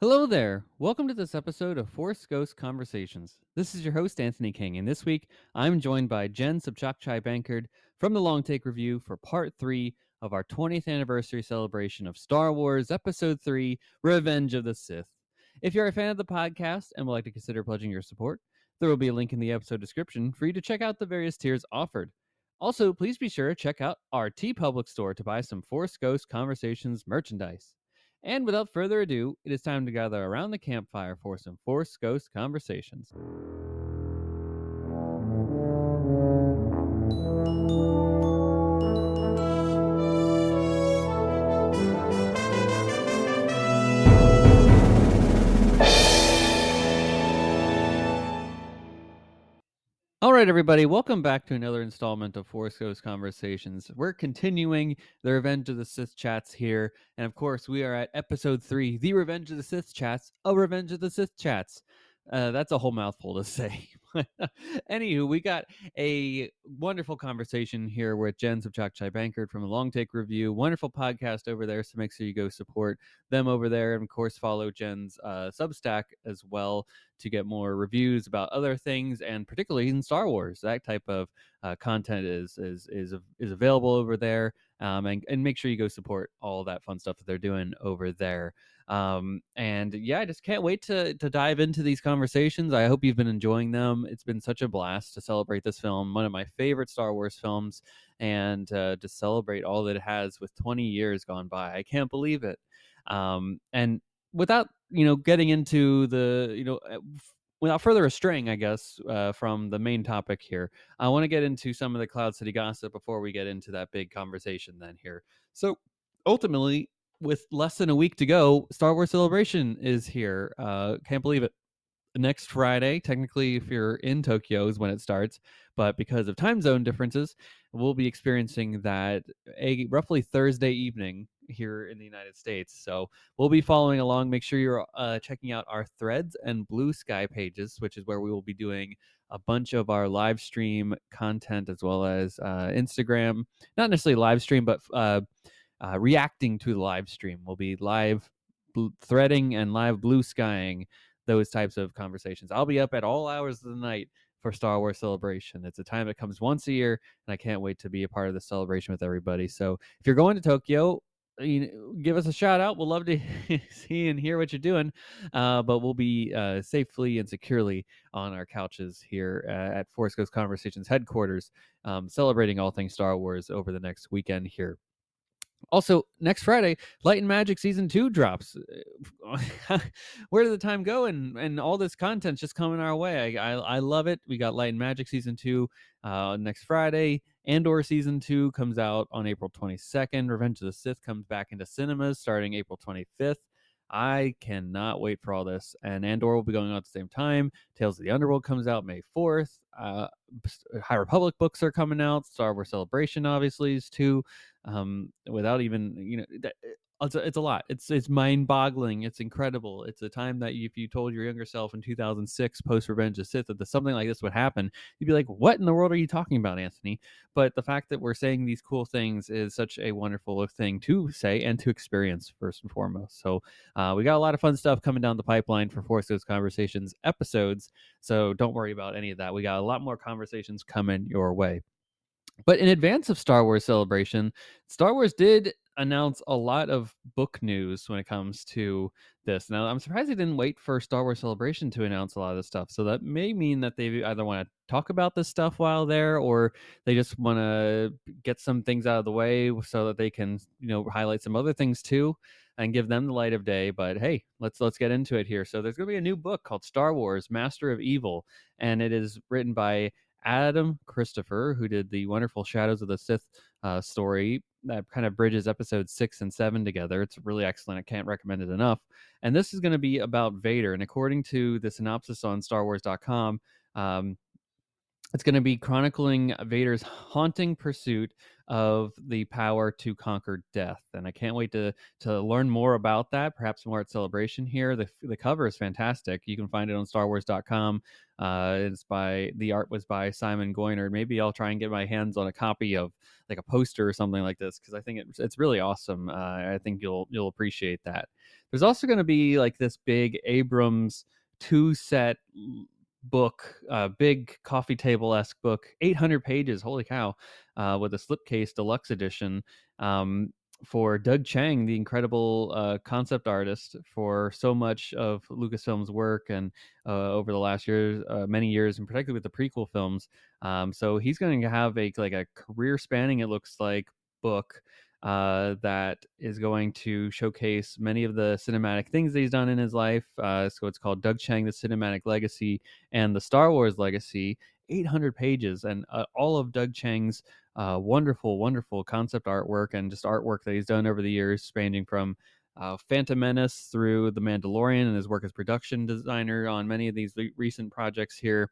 Hello there. Welcome to this episode of Force Ghost Conversations. This is your host, Anthony King, and this week I'm joined by Jen Sopchockchai Bankard from the Long Take Review for part 3 of our 20th anniversary celebration of Star Wars Episode 3 Revenge of the Sith. If you're a fan of the podcast and would like to consider pledging your support, there will be a link in the episode description for you to check out the various tiers offered. Also, please be sure to check out our TeePublic store to buy some Force Ghost Conversations merchandise. And without further ado, it is time to gather around the campfire for some Force Ghost conversations. All right, everybody, welcome back to another installment of Force Ghost Conversations. We're continuing the Revenge of the Sith chats here. And of course, we are at episode 3, The Revenge of the Sith chats, a Revenge of the Sith chats. That's a whole mouthful to say. Anywho, we got a wonderful conversation here with Jen Sopchockchai Bankard from the Long Take Review. Wonderful podcast over there, so make sure you go support them over there. And of course, follow Jen's Substack as well to get more reviews about other things, and particularly in Star Wars. That type of content is available over there, and make sure you go support all that fun stuff that they're doing over there. And yeah, I just can't wait to dive into these conversations. I hope you've been enjoying them. It's been such a blast to celebrate this film, one of my favorite Star Wars films, and to celebrate all that it has with 20 years gone by. I can't believe it. And without getting into without further straying, I guess, from the main topic here, I want to get into some of the Cloud City gossip before we get into that big conversation then here. So ultimately, with less than a week to go, Star Wars Celebration is here. Can't believe it. Next Friday, technically, if you're in Tokyo, is when it starts. But because of time zone differences, we'll be experiencing that a roughly Thursday evening here in the United States. So we'll be following along. Make sure you're checking out our Threads and Blue Sky pages, which is where we will be doing a bunch of our live stream content, as well as Instagram. Not necessarily live stream, but reacting to the live stream. We'll be live threading and live blue skying those types of conversations. I'll be up at all hours of the night for Star Wars Celebration. It's a time that comes once a year, and I can't wait to be a part of the celebration with everybody. So if you're going to Tokyo, give us a shout out. We'll love to see and hear what you're doing. But we'll be safely and securely on our couches here at Force Ghost Conversations headquarters, celebrating all things Star Wars over the next weekend here. Also, next Friday, Light and Magic Season 2 drops. Where did the time go? And all this content's just coming our way. I love it. We got Light and Magic Season 2 next Friday. Andor Season 2 comes out on April 22nd. Revenge of the Sith comes back into cinemas starting April 25th. I cannot wait for all this. And Andor will be going on at the same time. Tales of the Underworld comes out May 4th. High Republic books are coming out. Star Wars Celebration, obviously, is too. Without even, it's a lot. It's mind-boggling. It's incredible. It's a time that if you told your younger self in 2006, post Revenge of the Sith, that something like this would happen, you'd be like, "What in the world are you talking about, Anthony?" But the fact that we're saying these cool things is such a wonderful thing to say and to experience, first and foremost. So we got a lot of fun stuff coming down the pipeline for Force Those Conversations episodes. So don't worry about any of that. We got a lot more conversations coming your way. But in advance of Star Wars Celebration, Star Wars did announce a lot of book news when it comes to this. Now, I'm surprised they didn't wait for Star Wars Celebration to announce a lot of this stuff. So that may mean that they either want to talk about this stuff while there, or they just want to get some things out of the way so that they can, highlight some other things too and give them the light of day. But hey, let's get into it here. So there's going to be a new book called Star Wars Master of Evil, and it is written by Adam Christopher, who did the wonderful Shadows of the Sith story that kind of bridges episodes 6 and 7 together. It's really excellent. I can't recommend it enough. And this is going to be about Vader. And according to the synopsis on StarWars.com, It's going to be chronicling Vader's haunting pursuit of the power to conquer death, and I can't wait to learn more about that. Perhaps more at Celebration here. The cover is fantastic. You can find it on StarWars.com. It's by the art was by Simon Goynard. Maybe I'll try and get my hands on a copy of like a poster or something like this because I think it's really awesome. I think you'll appreciate that. There's also going to be like this big Abrams two set book, big coffee table esque book, 800 pages. Holy cow! With a slipcase deluxe edition. For Doug Chang, the incredible concept artist for so much of Lucasfilm's work and over the last years, many years, and particularly with the prequel films. So he's going to have a career spanning, it looks like, book that is going to showcase many of the cinematic things that he's done in his life. So it's called Doug Chang: The Cinematic Legacy and the Star Wars Legacy. 800 pages, and all of Doug Chang's wonderful, wonderful concept artwork and just artwork that he's done over the years, spanning from Phantom Menace through The Mandalorian and his work as production designer on many of these recent projects here.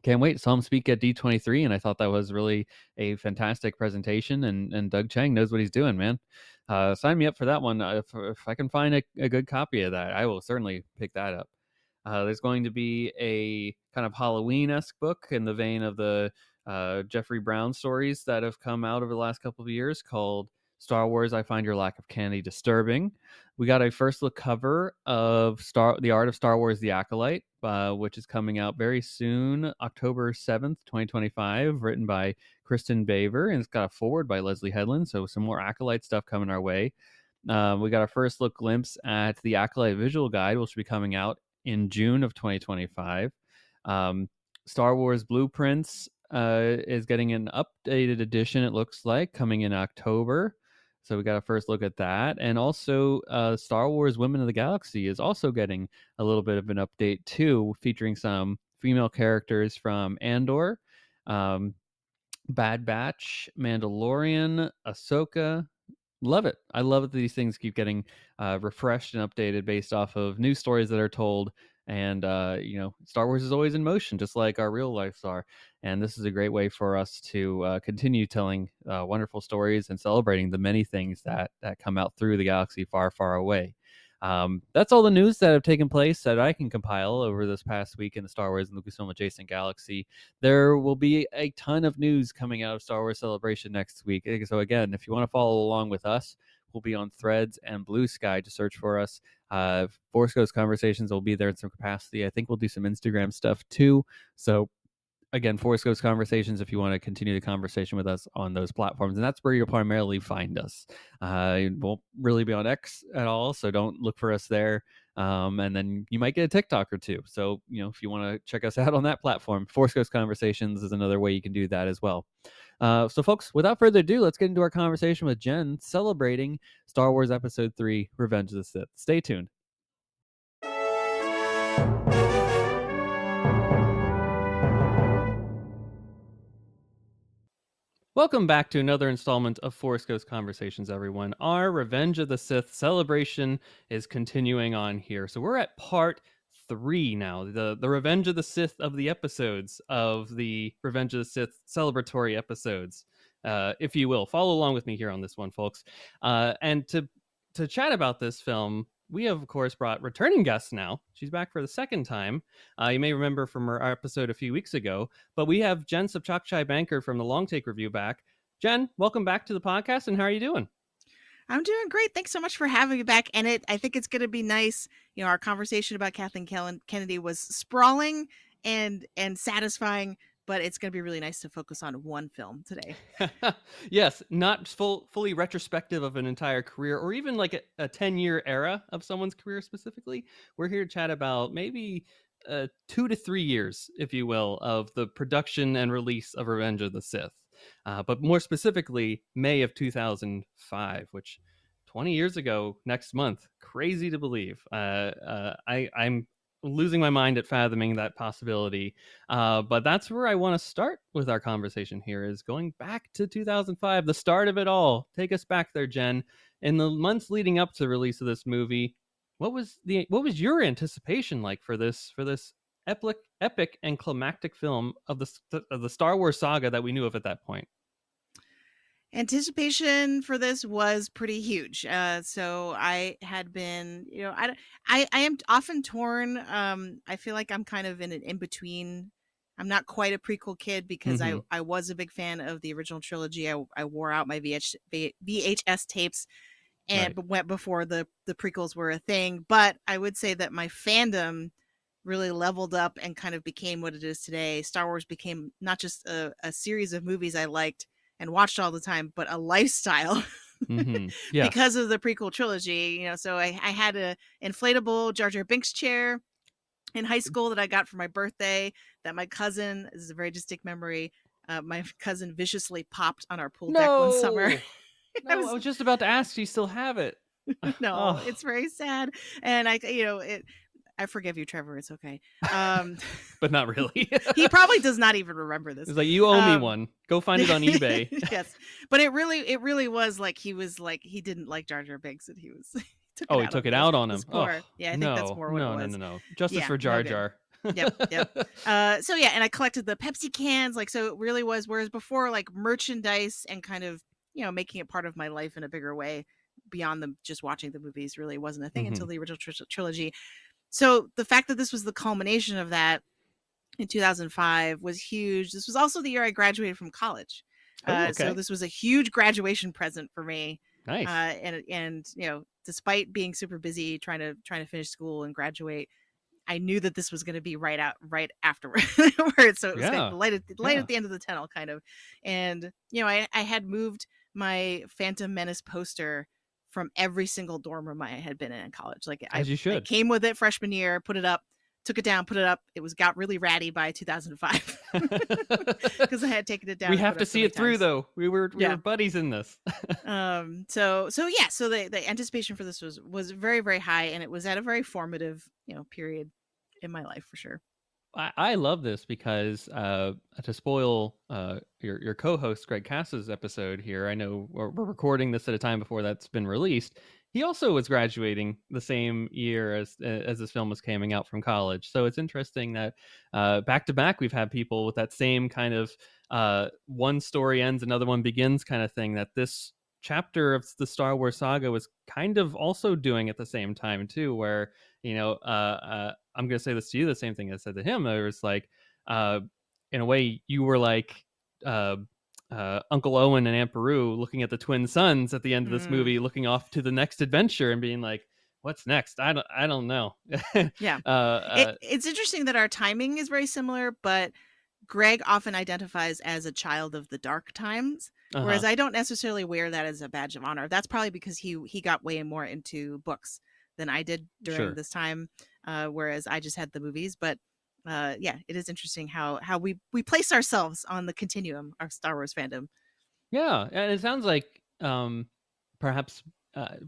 Can't wait. Saw him speak at D23, and I thought that was really a fantastic presentation. And Doug Chang knows what he's doing, man. Sign me up for that one. If I can find a good copy of that, I will certainly pick that up. There's going to be a kind of Halloween-esque book in the vein of the Jeffrey Brown stories that have come out over the last couple of years called Star Wars: I Find Your Lack of Candy Disturbing. We got a first look cover of The Art of Star Wars: The Acolyte, which is coming out very soon, October 7th, 2025, written by Kristen Baver, and it's got a forward by Leslie Headland, so some more Acolyte stuff coming our way. We got our first look glimpse at the Acolyte visual guide, which will be coming out in June of 2025. Star Wars Blueprints is getting an updated edition, it looks like, coming in October. So we got a first look at that. And also Star Wars Women of the Galaxy is also getting a little bit of an update too, featuring some female characters from Andor, Bad Batch, Mandalorian, Ahsoka. Love it. I love that these things keep getting refreshed and updated based off of new stories that are told. And, Star Wars is always in motion, just like our real lives are. And this is a great way for us to continue telling wonderful stories and celebrating the many things that come out through the galaxy far, far away. That's all the news that have taken place that I can compile over this past week in the Star Wars and Lucasfilm adjacent galaxy. There will be a ton of news coming out of Star Wars Celebration next week. So again, if you want to follow along with us, we'll be on Threads and Blue Sky to search for us. Force Ghost Conversations will be there in some capacity. I think we'll do some Instagram stuff too. So again, Force Ghost Conversations if you want to continue the conversation with us on those platforms. And that's where you'll primarily find us. It won't really be on X at all, so don't look for us there. And then you might get a TikTok or two. So, if you want to check us out on that platform, Force Ghost Conversations is another way you can do that as well. So, folks, without further ado, let's get into our conversation with Jen celebrating Star Wars Episode 3, Revenge of the Sith. Stay tuned. Welcome back to another installment of Force Ghost Conversations, everyone. Our Revenge of the Sith celebration is continuing on here. So we're at part 3 now, the Revenge of the Sith of the episodes of the Revenge of the Sith celebratory episodes, if you will. Follow along with me here on this one, folks. And to chat about this film, we have, of course, brought returning guests now. She's back for the second time. You may remember from our episode a few weeks ago, but we have Jen Sopchockchai Bankard from the Long Take Review back. Jen, welcome back to the podcast, and how are you doing? I'm doing great. Thanks so much for having me back. And I think it's going to be nice. Our conversation about Kathleen Kennedy was sprawling and satisfying, but it's going to be really nice to focus on one film today. Yes, not fully retrospective of an entire career or even like a 10-year era of someone's career specifically. We're here to chat about maybe 2 to 3 years, if you will, of the production and release of Revenge of the Sith. But more specifically, May of 2005, which 20 years ago next month. Crazy to believe. I'm losing my mind at fathoming that possibility. But that's where I want to start with our conversation here, is going back to 2005, the start of it all. Take us back there, Jen. In the months leading up to the release of this movie, what was your anticipation like for this epic and climactic film of the Star Wars saga that we knew of at that point. Anticipation for this was pretty huge. So I had been, I am often torn. I feel like I'm kind of in an in between. I'm not quite a prequel kid because Mm-hmm. I was a big fan of the original trilogy. I wore out my VHS tapes and Right. went before the prequels were a thing. But I would say that my fandom really leveled up and kind of became what it is today. Star Wars became not just a series of movies I liked and watched all the time, but a lifestyle Mm-hmm. Yeah. because of the prequel trilogy. So I had a inflatable Jar Jar Binks chair in high school that I got for my birthday that my cousin, this is a very distinct memory, my cousin viciously popped on our pool deck one summer. No. I No, I was was just about to ask. Do you still have it? no, Oh, it's very sad. And I forgive you, Trevor. It's okay. but not really. He probably does not even remember this. It's like, you owe me one. Go find it on eBay. Yes, but it really was like he didn't like Jar Jar Binks, and he took it Oh, he out on took it me. It out on him. was Oh, poor. Yeah, I think that's no, more what it no, no, was. no, no. Justice Yeah, for no Jar good. Jar. Yep. So yeah, and I collected the Pepsi cans, like, so it really was. Whereas before, like, merchandise and kind of making it part of my life in a bigger way beyond just watching the movies really wasn't a thing Mm-hmm. until the original trilogy. So the fact that this was the culmination of that in 2005 was huge. This was also the year I graduated from college. Oh, So okay. this was a huge graduation present for me. Nice. And despite being super busy trying to finish school and graduate, I knew that this was going to be right afterwards. So it was like Yeah. the light Yeah. at the end of the tunnel, kind of. And I had moved my Phantom Menace poster from every single dorm room I had been in college. Like As you I should. came with it freshman year, put it up, took it down, put it up. It got really ratty by 2005 because I had taken it down We and have put to up so see many it through, times. though. We were Yeah. buddies in this. So yeah, so the anticipation for this was very, very high, and it was at a very formative period in my life for sure. I love this because to spoil your co-host Greg Cass's episode here, I know we're recording this at a time before that's been released. He also was graduating the same year as this film was coming out from college. So it's interesting that back to back we've had people with that same kind of one story ends, another one begins kind of thing that this chapter of the Star Wars saga was kind of also doing at the same time too, where I'm going to say this to you, the same thing I said to him. It was like, in a way, you were like Uncle Owen and Aunt Beru looking at the twin sons at the end of this Mm, movie, looking off to the next adventure and being like, "What's next? I don't know." yeah. uh, It's interesting that our timing is very similar, but Greg often identifies as a child of the dark times, huh. whereas I don't necessarily wear that as a badge of honor. That's probably because he got way more into books than I did during Sure. this time, whereas I just had the movies. But yeah, it is interesting how we place ourselves on the continuum of Star Wars fandom. Yeah, and it sounds like perhaps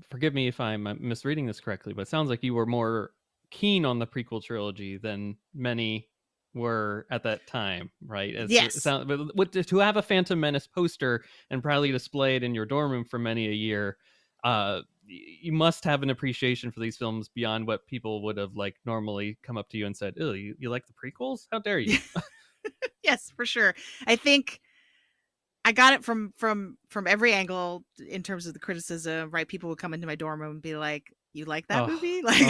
forgive me if I'm misreading this correctly, but it sounds like you were more keen on the prequel trilogy than many were at that time, right? It Yes. sounds, but to have a Phantom Menace poster and proudly displayed in your dorm room for many a year, you must have an appreciation for these films beyond what people would have like normally come up to you and said, "Oh, you like the prequels? How dare you?" Yes, for sure. I think I got it from every angle in terms of the criticism, right? People would come into my dorm room and be like, "You like that Oh, movie?" Like,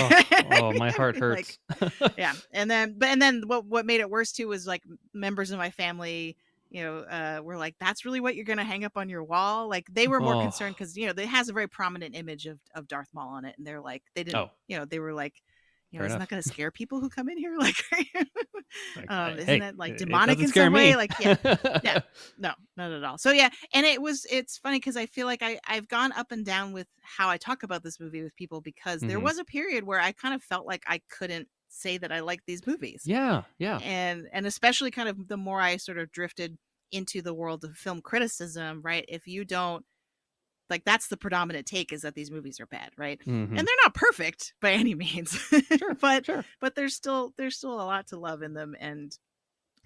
oh, my I'd heart be like, hurts. yeah. And then what made it worse too was like members of my family, were like, "That's really what you're gonna hang up on your wall?" Like they were more Oh, concerned because it has a very prominent image of Darth Maul on it, and they're like, they didn't, oh, they were like, fair isn't that enough. gonna scare people who come in here? Like, Like, isn't hey, that like it demonic doesn't in scare some way? me. Like, yeah, yeah. No, not at all. So yeah, and it's funny because I feel like I've gone up and down with how I talk about this movie with people because there Hmm. was a period where I kind of felt like I couldn't say that I liked these movies. Yeah, yeah. And especially kind of the more I sort of drifted into the world of film criticism, right? If you don't like, that's the predominant take, is that these movies are bad, right? Hmm. And they're not perfect by any means. Sure, but sure. but there's still a lot to love in them, and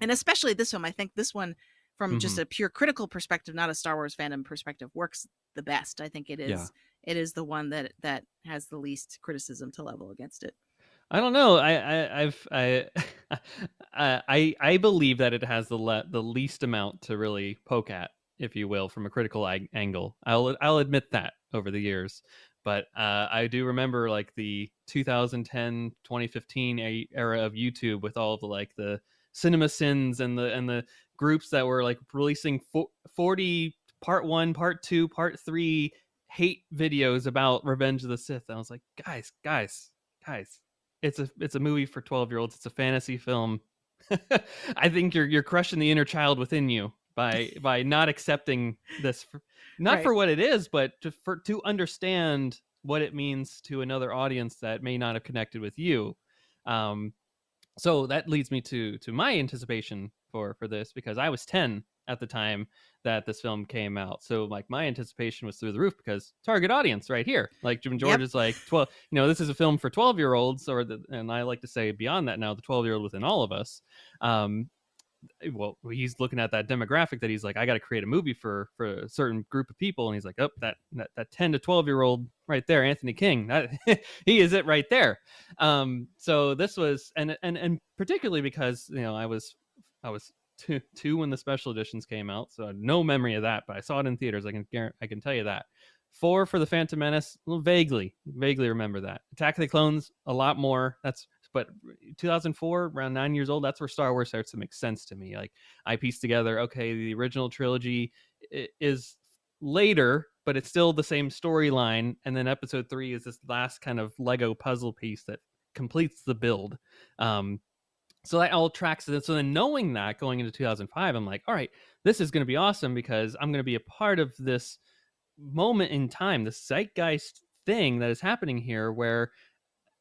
especially this one. I think this one, from Hmm. just a pure critical perspective, not a Star Wars fandom perspective, works the best. I think it Yeah. is the one that has the least criticism to level against it. I don't know. I believe that it has the least amount to really poke at, if you will, from a critical angle. I'll admit that over the years, but I do remember like the 2010 2015 era of YouTube with all of the like the cinema sins and the groups that were like releasing 40 part 1, part 2, part 3 hate videos about Revenge of the Sith. I was like, guys, it's a movie for 12-year-olds. It's a fantasy film. I think you're crushing the inner child within you by not accepting this not Right. for what it is, but to understand what it means to another audience that may not have connected with you. Um, so that leads me to my anticipation for this, because I was 10 at the time that this film came out. So like my anticipation was through the roof, because target audience right here. Like Jim George Yep. is like 12, this is a film for 12-year-olds, and I like to say beyond that now, the 12-year-old within all of us. Um, well, he's looking at that demographic that he's like, I got to create a movie for a certain group of people, and he's like, oh, that 10 to 12-year-old right there, Anthony King, that he is it right there. So this was, and particularly because I was two when the special editions came out, so I had no memory of that, but I saw it in theaters. I can tell you that. 4 for the Phantom Menace, well, vaguely remember that. Attack of the Clones, a lot more. But 2004, around 9 years old, that's where Star Wars starts to make sense to me. Like I pieced together, okay, the original trilogy is later, but it's still the same storyline, and then Episode 3 is this last kind of Lego puzzle piece that completes the build. So that all tracks it. So then knowing that going into 2005, I'm like, all right, this is going to be awesome, because I'm going to be a part of this moment in time, this zeitgeist thing that is happening here, where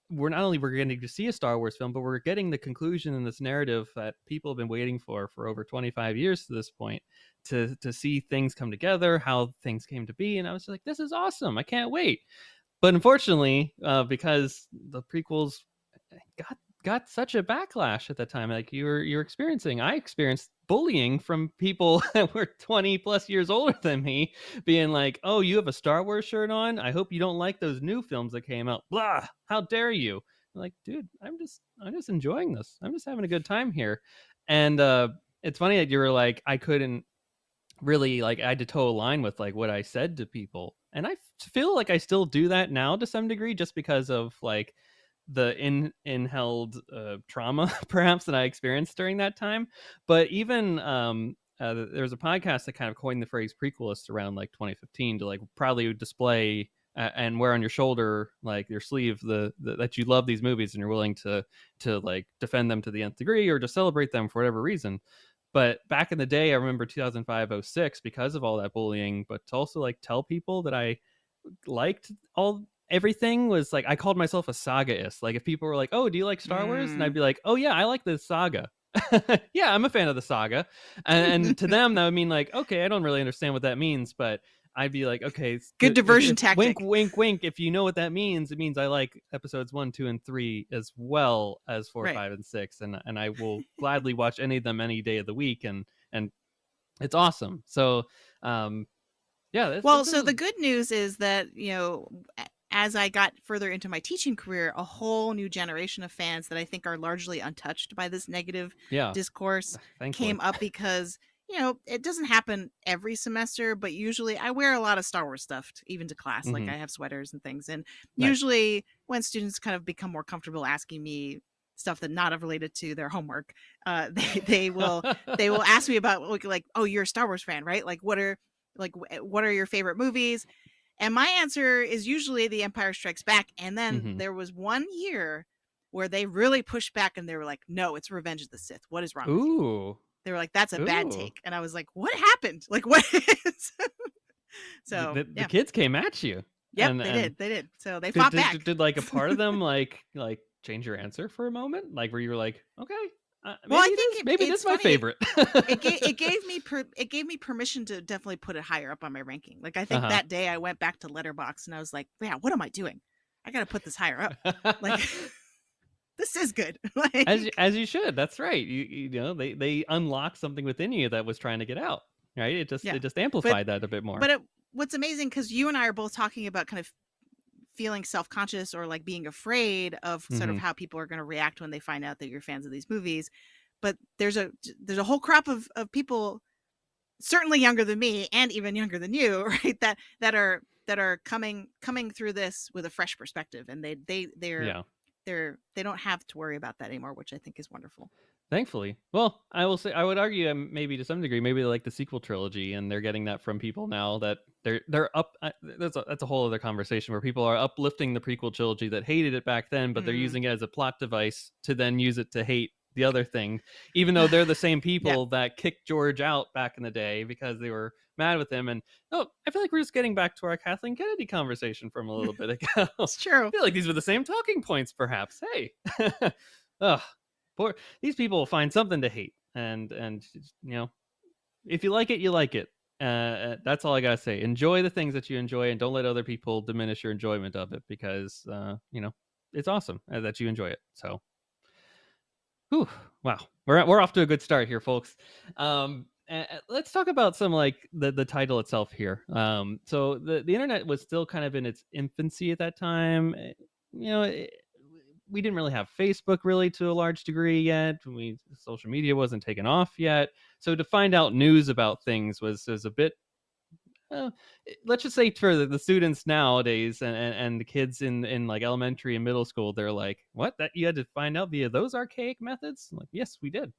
we're getting to see a Star Wars film, but we're getting the conclusion in this narrative that people have been waiting for over 25 years to this point, to see things come together, how things came to be. And I was like, this is awesome. I can't wait. But unfortunately, because the prequels got such a backlash at that time, like you're experiencing, I experienced bullying from people that were 20 plus years older than me, being like, oh, you have a Star Wars shirt on, I hope you don't like those new films that came out, blah, how dare you. I'm like, dude, I'm just enjoying this, I'm just having a good time here. And it's funny that you were like, I couldn't really, like, I had to toe a line with like what I said to people, and I feel like I still do that now to some degree, just because of like the inheld trauma perhaps that I experienced during that time. But even there's a podcast that kind of coined the phrase prequelist around like 2015, to like proudly display and wear on your shoulder, like your sleeve, that you love these movies and you're willing to like defend them to the nth degree, or to celebrate them for whatever reason. But back in the day, I remember 2005-06, because of all that bullying, but to also like tell people that I liked everything, was like, I called myself a sagaist. Like if people were like, oh, do you like Star Wars? And I'd be like, oh yeah, I like the saga. Yeah, I'm a fan of the saga. And to them that would mean like, okay, I don't really understand what that means, but I'd be like, okay, Good diversion if, tactic. wink wink wink, if you know what that means, it means I like episodes 1, 2, and 3 as well as 4, Right. 5, and 6, and I will gladly watch any of them any day of the week, and it's awesome. So yeah, Well, so the good news is that, as I got further into my teaching career, a whole new generation of fans that I think are largely untouched by this negative yeah, discourse thankfully. came up, because, it doesn't happen every semester, but usually I wear a lot of Star Wars stuff, even to class. Like Mhm. I have sweaters and things. And Nice. usually when students kind of become more comfortable asking me stuff that not related to their homework, they will ask me about like, oh, you're a Star Wars fan, right? Like what are your favorite movies? And my answer is usually The Empire Strikes Back. And then there was one year where they really pushed back and they were like, no, it's Revenge of the Sith. What is wrong with you? Ooh. They were like, that's a bad Ooh. take. And I was like, what happened? Like, what is? So The kids came at you. Yep, And they did. So they fought back. did like a part of them like change your answer for a moment? Like where you were like, okay, Well, I maybe think maybe it's this is my funny. favorite. It gave me permission to definitely put it higher up on my ranking. Like I think that day I went back to Letterboxd and I was like, yeah, what am I doing? I got to put this higher up. Like this is good. Like, as you should. That's right. You know, they unlocked something within you that was trying to get out. Right? It just amplified that a bit more. But what's amazing, because you and I are both talking about kind of feeling self-conscious or like being afraid of sort of Mm-hmm. how people are going to react when they find out that you're fans of these movies. But there's a whole crop of people, certainly younger than me and even younger than you, right, that are coming through this with a fresh perspective, and Yeah. they don't have to worry about that anymore, which I think is wonderful. Thankfully. Well, I will say, I would argue, maybe to some degree, maybe they like the sequel trilogy, and they're getting that from people now that they're up. That's a whole other conversation where people are uplifting the prequel trilogy that hated it back then, but they're Mm. using it as a plot device to then use it to hate the other thing, even though they're the same Yeah, people that kicked George out back in the day because they were mad with him. And oh, I feel like we're just getting back to our Kathleen Kennedy conversation from a little bit ago. I it's true. feel like these were the same talking points, perhaps. Hey. Ugh. Poor these people will find something to hate, and if you like it, you like it. That's all I gotta say. Enjoy the things that you enjoy, and don't let other people diminish your enjoyment of it, because it's awesome that you enjoy it. So, whew, wow, we're off to a good start here, folks. Let's talk about some, like, the title itself here. So the internet was still kind of in its infancy at that time. You know. We didn't really have Facebook really to a large degree yet. Social media wasn't taken off yet. So to find out news about things was a bit, uh, let's just say, for the students nowadays, and the kids in like elementary and middle school, they're like, what, that you had to find out via those archaic methods? I'm like, yes, we did.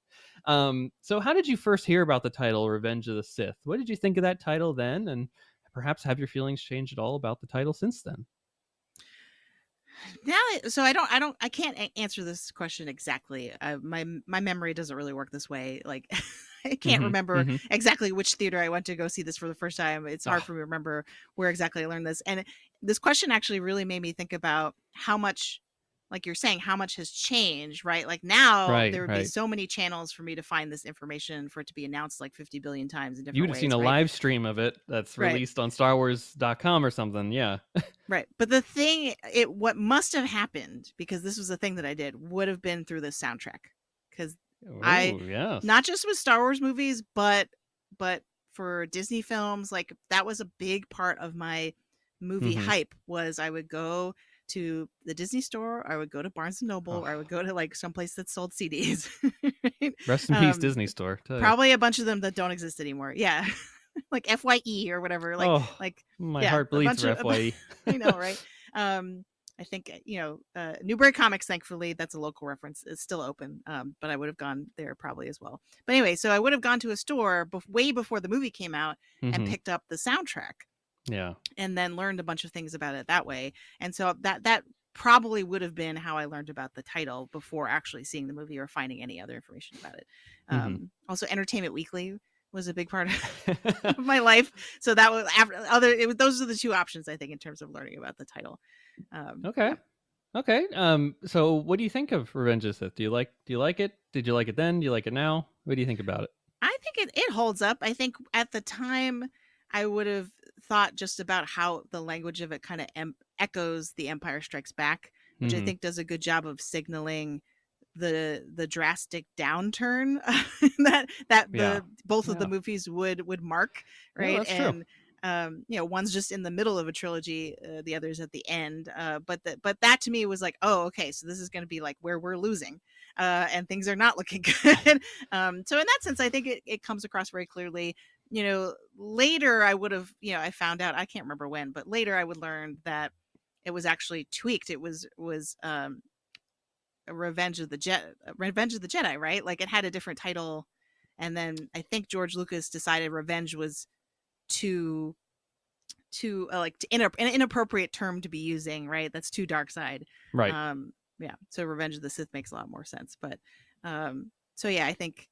So how did you first hear about the title Revenge of the Sith? What did you think of that title then? And perhaps have your feelings changed at all about the title since then? Now, so I can't answer this question exactly. My memory doesn't really work this way. Like, I can't Mm-hmm. remember Mm-hmm. exactly which theater I went to go see this for the first time. It's hard Oh, for me to remember where exactly I learned this. And this question actually really made me think about how much, like you're saying, how much has changed, right? Like now right, there would be right. so many channels for me to find this information, for it to be announced like 50 billion times in You would different have seen ways, a right? live stream of it that's Right. released on StarWars.com or something. Yeah. Right. But the thing, what must have happened, because this was the thing that I did, would have been through the soundtrack. Because I, Oh, yes. not just with Star Wars movies, but for Disney films, like that was a big part of my movie Mm-hmm. hype. Was I would go to the Disney store, I would go to Barnes and Noble, or I would Oh, go to like someplace that sold CDs. Right? rest in peace, Disney Store. Tell you. Probably a bunch of them that don't exist anymore. Yeah. Like FYE or whatever. Oh, Like my yeah, heart a bleeds bunch for of FYE. I know, right? I think Newbury Comics, thankfully, that's a local reference. It's still open, but I would have gone there probably as well. But anyway, so I would have gone to a store way before the movie came out and Mm-hmm. picked up the soundtrack, Yeah. and then learned a bunch of things about it that way. And so that probably would have been how I learned about the title before actually seeing the movie or finding any other information about it. Mm-hmm. Also, Entertainment Weekly was a big part of my life. So that was those are the two options, I think, in terms of learning about the title. Okay. Yeah, Okay. So what do you think of Revenge of the Sith? Do you like it? Did you like it then? Do you like it now? What do you think about it? I think it holds up. I think at the time I would have thought just about how the language of it kind of echoes The Empire Strikes Back, which I Mm-hmm. think does a good job of signaling the drastic downturn that Yeah. the both of the Yeah. movies would mark, Yeah, right? that's true. And one's just in the middle of a trilogy, the other's at the end, but that to me was like, oh, okay, so this is going to be like where we're losing, and things are not looking good. So in that sense, I think it comes across very clearly. Later I would have, I found out, I can't remember when, but later I would learn that it was actually tweaked. It was Revenge of the Jedi, right? Like it had a different title, and then I think George Lucas decided revenge was too an inappropriate term to be using, right? That's too dark side. Right. Yeah, so Revenge of the Sith makes a lot more sense. But so yeah, I think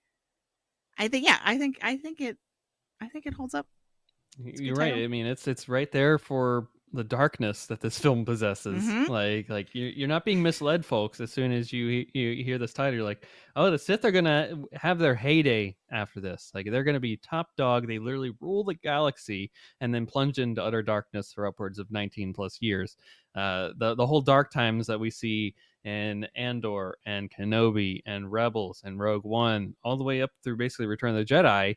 it holds up. It's a good You're right. title. I mean, it's right there for the darkness that this film possesses. Mm-hmm. Like you're not being misled, folks. As soon as you hear this title, you're like, oh, the Sith are gonna have their heyday after this. Like they're gonna be top dog. They literally rule the galaxy, and then plunge into utter darkness for upwards of 19 plus years. The whole dark times that we see in Andor and Kenobi and Rebels and Rogue One, all the way up through basically Return of the Jedi,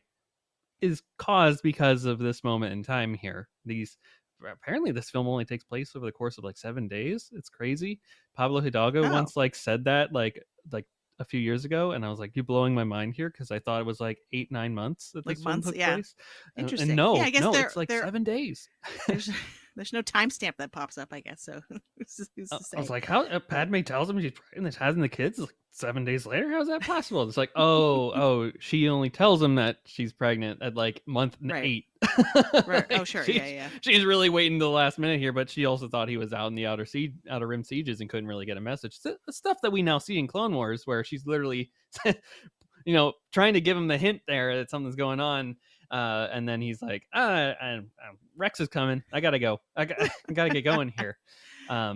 is caused because of this moment in time here. These apparently this film only takes place over the course of like 7 days. It's crazy. Pablo Hidalgo Oh, once like said that like a few years ago, and I was like, "You blowing my mind here," because I thought it was like 8-9 months that like this film months? took Yeah. place, and Interesting. Yeah, I no, guess no, it's like 7 days. there's there's no timestamp that pops up, I guess. So who's to I was say? like, how But Padme tells him she's pregnant, having the kids like 7 days later. How's that possible? It's like, oh, she only tells him that she's pregnant at like month right. 8. Right. Oh, Like, sure. Yeah, yeah. she's really waiting to the last minute here, but she also thought he was out in the outer rim sieges and couldn't really get a message. The stuff that we now see in Clone Wars, where she's literally, trying to give him the hint there that something's going on. And then he's like, Rex is coming. I gotta go. I gotta get going here. I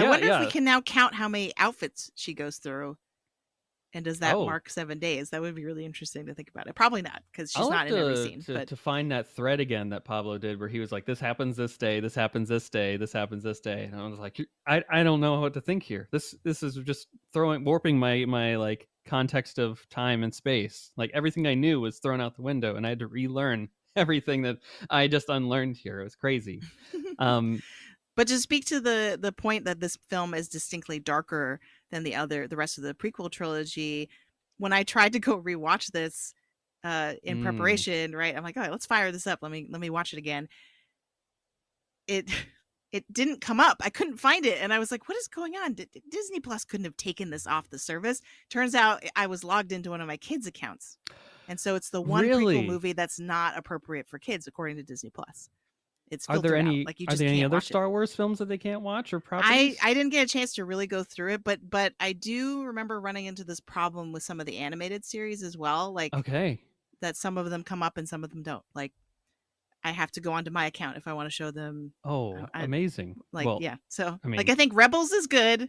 Yeah, wonder if we yeah. can now count how many outfits she goes through, and does that Oh, mark 7 days? That would be really interesting to think about it. Probably not, because she's I'll have not in every to, scene. to But to find that thread again that Pablo did, where he was like, "This happens this day. This happens this day. This happens this day." And I was like, I don't know what to think here. This is just warping my like context of time and space. Like everything I knew was thrown out the window, and I had to relearn everything that I just unlearned here. It was crazy. Um, but to speak to the point that this film is distinctly darker than the rest of the prequel trilogy, when I tried to go rewatch this in mm, preparation, right? I'm like, all right, let's fire this up. Let me watch it again. It it didn't come up. I couldn't find it, and I was like, what is going on? Disney Plus couldn't have taken this off the service. Turns out I was logged into one of my kids' accounts, and so it's the one prequel really? movie that's not appropriate for kids according to Disney Plus. It's Are there filtered out. any Like, you are just there any can't other watch it. Star Wars films that they can't watch or I properties? I didn't get a chance to really go through it, but I do remember running into this problem with some of the animated series as well, like Okay. that some of them come up and some of them don't. Like, I have to go onto my account if I want to show them. Oh, I amazing. like, Well, yeah. So I like, mean, I think Rebels is good.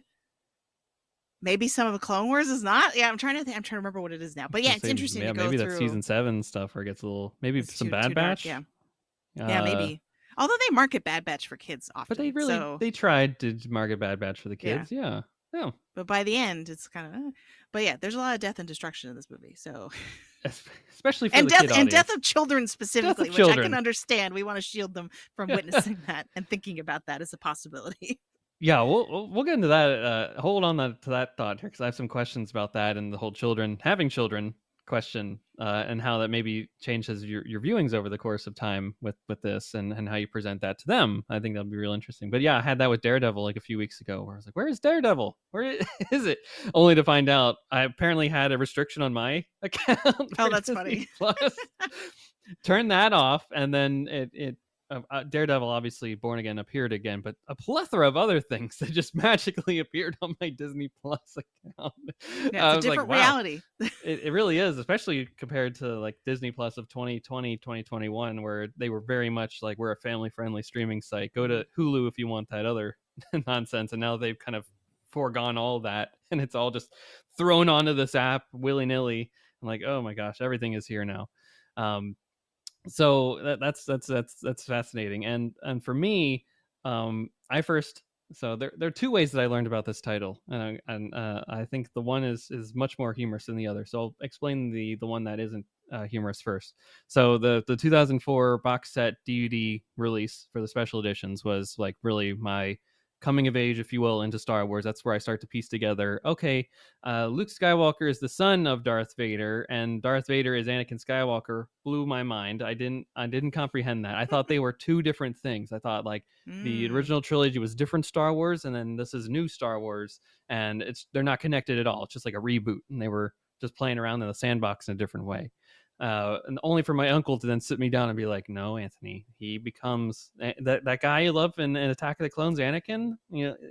Maybe some of the Clone Wars is not. Yeah, I'm trying to remember what it is now. I was But yeah, gonna it's say, interesting to yeah, go maybe that's through. season 7 stuff where it gets a little, maybe It's some too Bad dark. Yeah, Batch. yeah, Uh, maybe. Although they market Bad Batch for kids but often, so they tried to market Bad Batch for the yeah. kids. Yeah. Yeah. But by the end, it's kind of. But yeah, there's a lot of death and destruction in this movie. So Especially for and the kid death audience. of children Death of specifically, which I can children. understand. We want to shield them from Yeah. witnessing that and thinking about that as a possibility. Yeah, we'll get into that. Hold on to that thought here, because I have some questions about that and the whole having children question, and how that maybe changes your viewings over the course of time with this, and how you present that to them. I think that'll be real interesting. But yeah, I had that with Daredevil like a few weeks ago, where I was like, "Where is Daredevil? Where is it?" Only to find out I apparently had a restriction on my account Oh, for that's Disney funny. Plus. Turn that off, and then it Daredevil, obviously Born Again, appeared again, but a plethora of other things that just magically appeared on my Disney Plus account. Yeah, it's I a was like, different wow, reality. it really is, especially compared to like Disney Plus of 2020, 2021, where they were very much like, we're a family friendly streaming site. Go Mhm. to Hulu if you want that other nonsense. And now they've kind of foregone all that, and it's all just thrown onto this app willy nilly. I'm like, oh my gosh, everything is here now. Um, so that's fascinating, and for me, I first so there are two ways that I learned about this title, and I think the one is much more humorous than the other, so I'll explain the one that isn't humorous first. So the 2004 box set DVD release for the special editions was like really my coming of age, if you will, into Star Wars. That's where I start to piece together, okay, Luke Skywalker is the son of Darth Vader, and Darth Vader is Anakin Skywalker. Blew my mind. I didn't comprehend that. I thought they were two different things. I thought like the Mm. original trilogy was different Star Wars, and then this is new Star Wars, and they're not connected at all. It's just like a reboot, and they were just playing around in the sandbox in a different way. And only for my uncle to then sit me down and be like, "No, Anthony, he becomes that guy you love in Attack of the Clones, Anakin.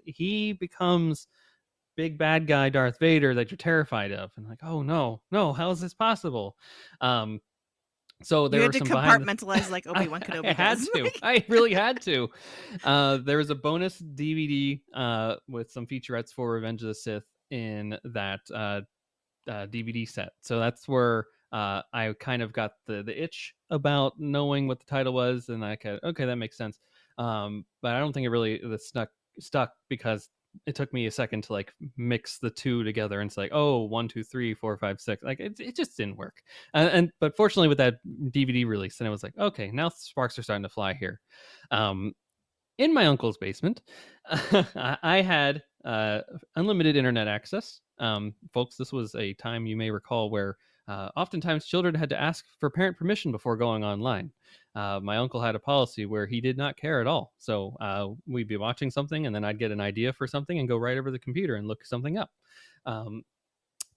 He becomes big bad guy Darth Vader that you're terrified of." And like, oh no, no, how is this possible? Um, so You there had were to some behind compartmentalize like I, Obi-Wan I Kenobi had does. to. I really had to. There was a bonus DVD with some featurettes for Revenge of the Sith in that DVD set. So that's where I kind of got the itch about knowing what the title was, and I could, okay, that makes sense. But I don't think it really stuck because it took me a second to like mix the two together, and it's like, oh, 1, 2, 3, 4, 5, 6. Like it just didn't work. But fortunately with that DVD release, then it was like, okay, now sparks are starting to fly here. Um, in my uncle's basement. I had unlimited internet access. Folks, this was a time you may recall where oftentimes children had to ask for parent permission before going online. My uncle had a policy where he did not care at all. So we'd be watching something, and then I'd get an idea for something and go right over the computer and look something up. Um,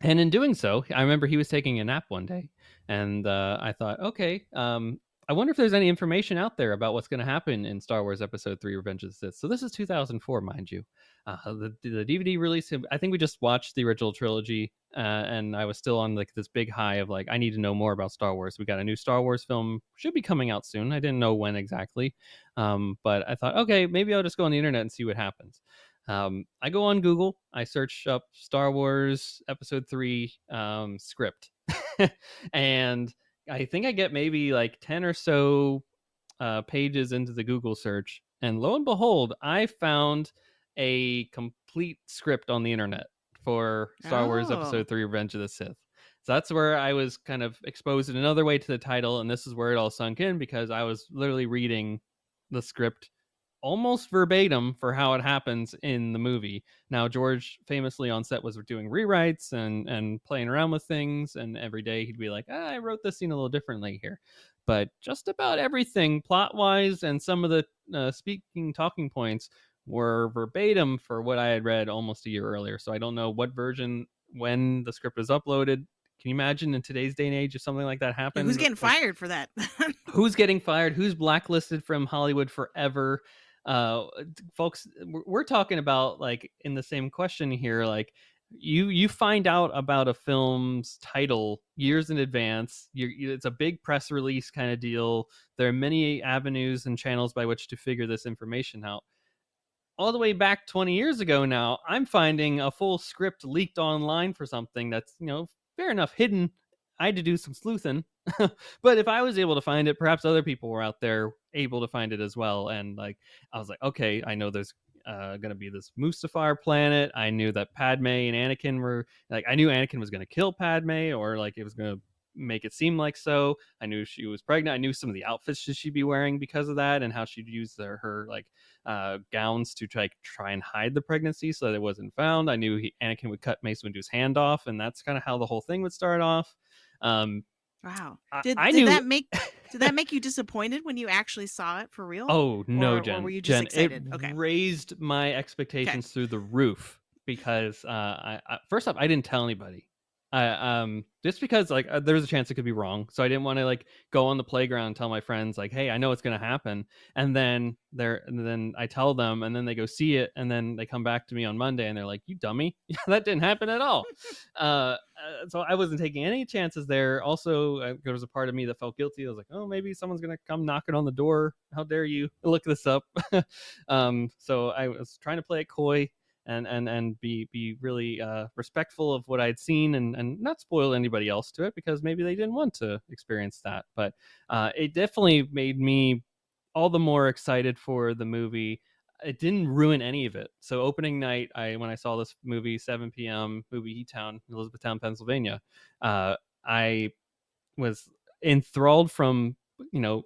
and in doing so, I remember he was taking a nap one day, and I thought, okay, I wonder if there's any information out there about what's going to happen in Star Wars Episode 3: Revenge of the Sith. So this is 2004, mind you. The DVD release, I think we just watched the original trilogy, and I was still on like this big high of like, I need to know more about Star Wars. We got a new Star Wars film, should be coming out soon. I didn't know when exactly, but I thought, okay, maybe I'll just go on the internet and see what happens. I go on Google, I search up Star Wars Episode 3 script, and I think I get maybe like 10 or so pages into the Google search. And lo and behold, I found a complete script on the internet for Star Wars Oh. Episode 3: Revenge of the Sith. So that's where I was kind of exposed in another way to the title. And this is where it all sunk in because I was literally reading the script almost verbatim for how it happens in the movie. Now, George famously on set was doing rewrites and playing around with things, and every day he'd be like, I wrote this scene a little differently here. But just about everything plot wise and some of the speaking talking points were verbatim for what I had read almost a year earlier. So I don't know what version, when the script was uploaded. Can you imagine in today's day and age if something like that Yeah, who's happened? getting Like, fired for that? who's getting fired? Who's blacklisted from Hollywood forever? uh Folks, we're talking about like in the same question here, like you find out about a film's title years in advance. It's a big press release kind of deal. There are many avenues and channels by which to figure this information out. All the way back 20 years ago now, I'm finding a full script leaked online for something that's, fair enough, hidden. I had to do some sleuthing. But if I was able to find it, perhaps other people were out there able to find it as well. And like, I was like, okay, I know there's going to be this Mustafar planet. I knew that Padme and Anakin were like, I knew Anakin was going to kill Padme, or like it was going to make it seem like so. I knew she was pregnant. I knew some of the outfits she'd be wearing because of that, and how she'd use her like gowns to try and hide the pregnancy so that it wasn't found. I knew Anakin would cut Mace Windu's hand off, and that's kind of how the whole thing would start off. Um, Wow. I, Did I did knew. that make did that make you disappointed when you actually saw it for real? Oh no, Or were Jen! you just Jen, it excited? Okay. raised my Okay. expectations through the roof because first off, I didn't tell anybody. Just because like there was a chance it could be wrong, so I didn't want to like go on the playground and tell my friends like, "Hey, I know it's gonna happen," and then I tell them, and then they go see it, and then they come back to me on Monday and they're like, "You dummy, that didn't happen at all." So I wasn't taking any chances there. Also, there was a part of me that felt guilty. I was like, "Oh, maybe someone's gonna come knocking on the door. How dare you look this up?" So I was trying to play it coy and be really respectful of what I'd seen, and not spoil anybody else to it because maybe they didn't want to experience that. But it definitely made me all the more excited for the movie. It didn't ruin any of it. So opening night, when I saw this movie, 7 p.m. movie E Town, Elizabethtown, Pennsylvania, I was enthralled from you know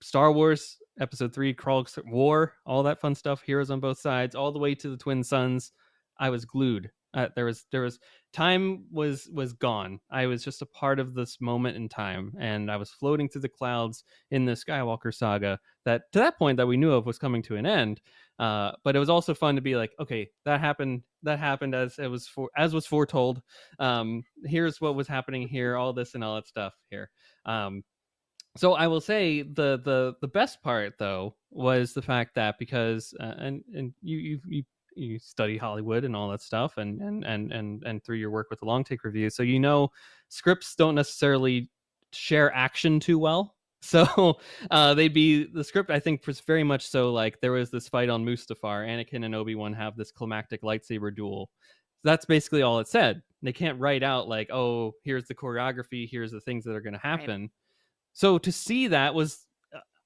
Star Wars Episode 3, Krog's War, all that fun stuff, heroes on both sides, all the way to the Twin Suns. I was glued. There was time was gone. I was just a part of this moment in time, and I was floating through the clouds in the Skywalker saga. That to that point that we knew of was coming to an end. But it was also fun to be like, okay, that happened. That happened as was foretold. Here's what was happening here. All this and all that stuff here. So I will say the best part though was the fact that because and you study Hollywood and all that stuff, and through your work with the long take review, so scripts don't necessarily share action too well. So they'd be the script. I think was very much so like there was this fight on Mustafar. Anakin and Obi-Wan have this climactic lightsaber duel. That's basically all it said. They can't write out like, oh, here's the choreography, here's the things that are going to Right. happen. So to see that was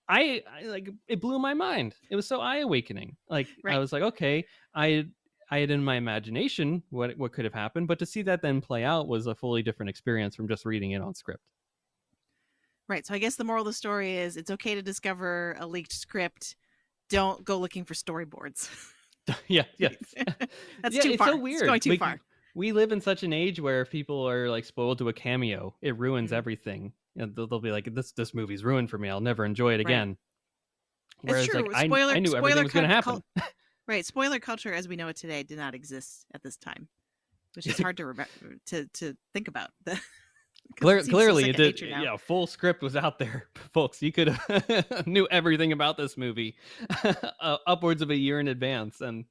I like it blew my mind. It was so eye awakening. Like I Right. was like, okay, I had in my imagination what could have happened, but to see that then play out was a fully different experience from just reading it on script. Right. So I guess the moral of the story is it's okay to discover a leaked script don't go looking for storyboards. Yeah, yeah. That's Yeah, too it's so far. It's going weird. too far. We live in such an age where if people are like spoiled to a cameo, it ruins Mm, everything. They'll be like, this movie's ruined for me. I'll never enjoy it right. again. It's Whereas like true. I knew everything was going to happen. Right. Spoiler culture as we know it today did not exist at this time, which is hard to remember to think about because it seems so Clearly, it second did. nature now. Yeah, full script was out there, folks. You could have knew everything about this movie upwards of a year in advance, and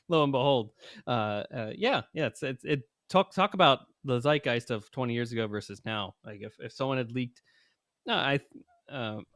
lo and behold, yeah. It talk about the zeitgeist of 20 years ago versus now. Like if someone had leaked, no, I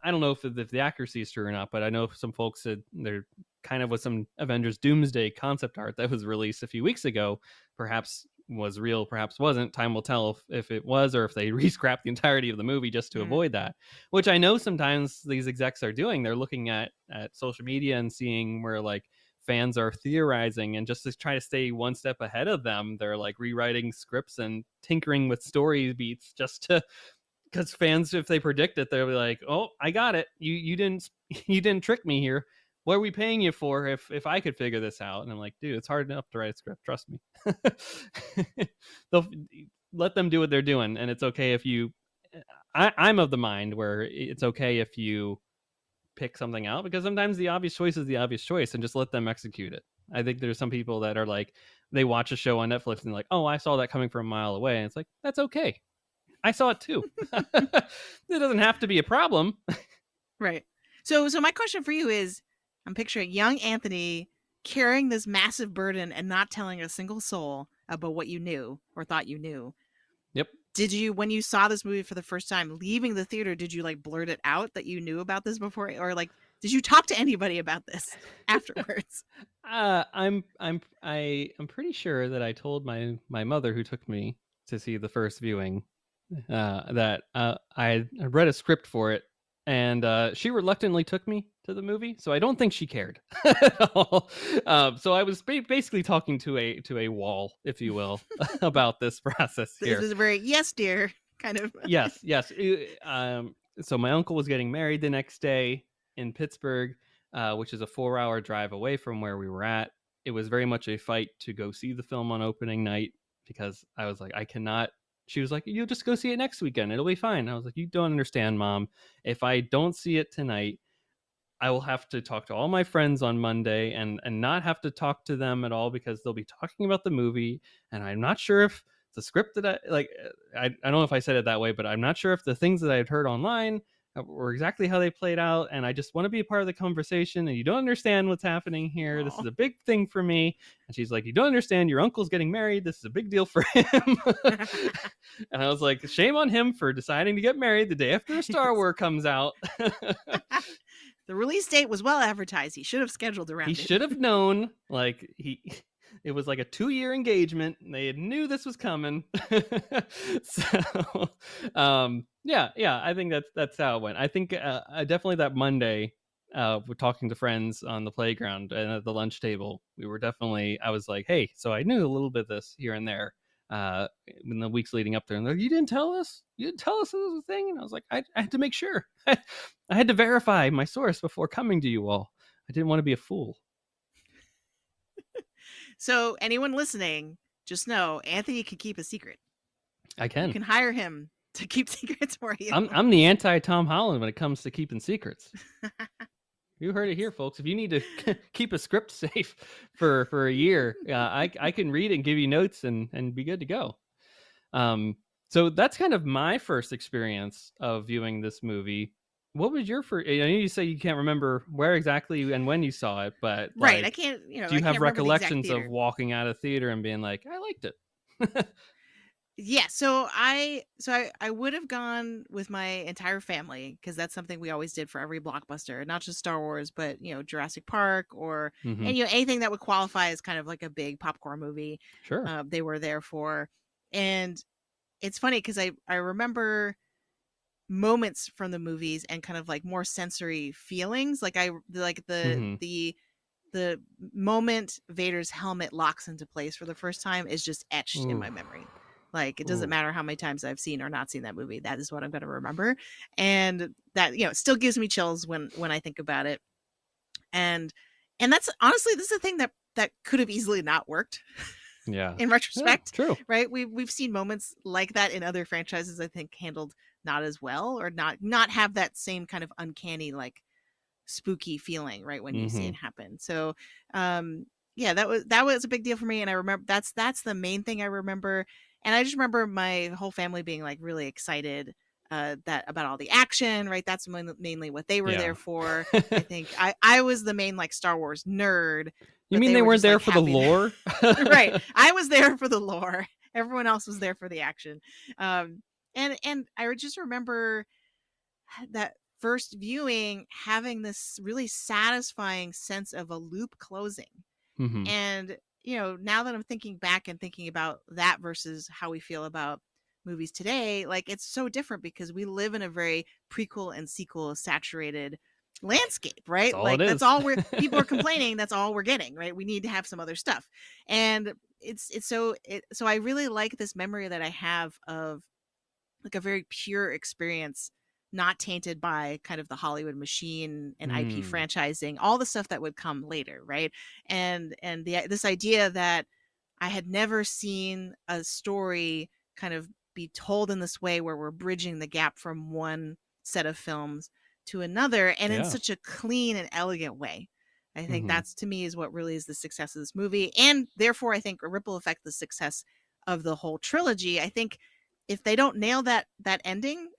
don't know if the accuracy is true or not, but I know some folks said there kind of was some Avengers Doomsday concept art that was released a few weeks ago. Perhaps was real, perhaps wasn't. Time will tell if it was or if they re-scrapped the entirety of the movie just to Mm, avoid that. Which I know sometimes these execs are doing. They're looking at social media and seeing where like fans are theorizing, and just to try to stay one step ahead of them, they're like rewriting scripts and tinkering with story beats just to because fans, if they predict it, they'll be like, "Oh, I got it. You didn't you didn't trick me here. What are we paying you for? If I could figure this out?" And I'm like, "Dude, it's hard enough to write a script. Trust me." They'll let them do what they're doing, and it's okay if you. I'm of the mind where it's okay if you pick something out because sometimes the obvious choice is the obvious choice, and just let them execute it. I think there's some people that are like, they watch a show on Netflix and they're like, "Oh, I saw that coming from a mile away," and it's like that's okay. I saw it too. It doesn't have to be a problem. right. So my question for you is, I'm picturing young Anthony carrying this massive burden and not telling a single soul about what you knew or thought you knew. Yep. Did you, when you saw this movie for the first time, leaving the theater, did you like blurt it out that you knew about this before, or like did you talk to anybody about this afterwards? I'm pretty sure that I told my mother who took me to see the first viewing that I read a script for it, and she reluctantly took me to the movie. So I don't think she cared at all. So I was basically talking to a wall, if you will, about this process This here. is a very yes, dear kind of. Yes. So my uncle was getting married the next day in Pittsburgh, which is a 4-hour drive away from where we were at. It was very much a fight to go see the film on opening night because I was like, I cannot. She was like, "You'll just go see it next weekend. It'll be fine." I was like, "You don't understand, Mom. If I don't see it tonight, I will have to talk to all my friends on Monday and not have to talk to them at all because they'll be talking about the movie. And I'm not sure if the script that I don't know if I said it that way, but I'm not sure if the things that I'd heard online were exactly how they played out. And I just want to be a part of the conversation. And you don't understand what's happening here. This Oh. is a big thing for me." And she's like, "You don't understand. Your uncle's getting married. This is a big deal for him." And I was like, shame on him for deciding to get married the day after a Star Wars comes out. The release date was well advertised. He should have scheduled around He it. should have known. Like it was like a 2-year engagement. And they knew this was coming. So, yeah. I think that's how it went. I think definitely that Monday, we're talking to friends on the playground and at the lunch table. We were definitely. I was like, "Hey, so I knew a little bit of this here and there." In the weeks leading up there, and they're like, "You didn't tell us. You didn't tell us this was a thing." And I was like, I had to make sure. I had to verify my source before coming to you all. I didn't want to be a fool. So anyone listening, just know Anthony can keep a secret. I You can. can hire him to keep secrets for you. I'm the anti Tom Holland when it comes to keeping secrets. You heard it here, folks. If you need to keep a script safe for a year, I can read it and give you notes and be good to go. So that's kind of my first experience of viewing this movie. What was your first? I know you say you can't remember where exactly and when you saw it, but Right. I like, can't, do you I can't have remember the exact recollections of theater. walking out of theater and being like, "I liked it"? Yeah, so I would have gone with my entire family because that's something we always did for every blockbuster, not just Star Wars, but Jurassic Park or Hmm. and anything that would qualify as kind of like a big popcorn movie. Sure. They were there for, and it's funny because I remember moments from the movies and kind of like more sensory feelings, like I like Hmm. the moment Vader's helmet locks into place for the first time is just etched in Ooh. my memory. Like it doesn't Ooh. matter how many times I've seen or not seen that movie. That is what I'm going to remember. And that, it still gives me chills when I think about it. and that's honestly, this is a thing that could have easily not worked Yeah. in Yeah, retrospect, true. right? We've seen moments like that in other franchises, I think, handled not as well, or not have that same kind of uncanny, like, spooky feeling right when you see Mm-hmm. it happen. So yeah, that was a big deal for me, and I remember that's the main thing I remember. And I just remember my whole family being like really excited that about all the action, right? That's mainly what they were Yeah. there for. I think I was the main like Star Wars nerd, You but mean they they were weren't just there like for the happy lore? right, I was there for the lore. Everyone else was there for the action. And I just remember that first viewing having this really satisfying sense of a loop closing. Mm-hmm. And now that I'm thinking back and thinking about that versus how we feel about movies today, like, it's so different because we live in a very prequel and sequel saturated landscape, That's right? all it Like, that's is. all we're people are complaining, that's all we're getting, right? We need to have some other stuff. And so I really like this memory that I have of like a very pure experience, not tainted by kind of the Hollywood machine and IP Mm, franchising, all the stuff that would come later, right? And this idea that I had never seen a story kind of be told in this way, where we're bridging the gap from one set of films to another, and in yeah. such a clean and elegant way. I think Mm-hmm. that's, to me, is what really is the success of this movie, and therefore I think a ripple effect the success of the whole trilogy. I think if they don't nail that ending,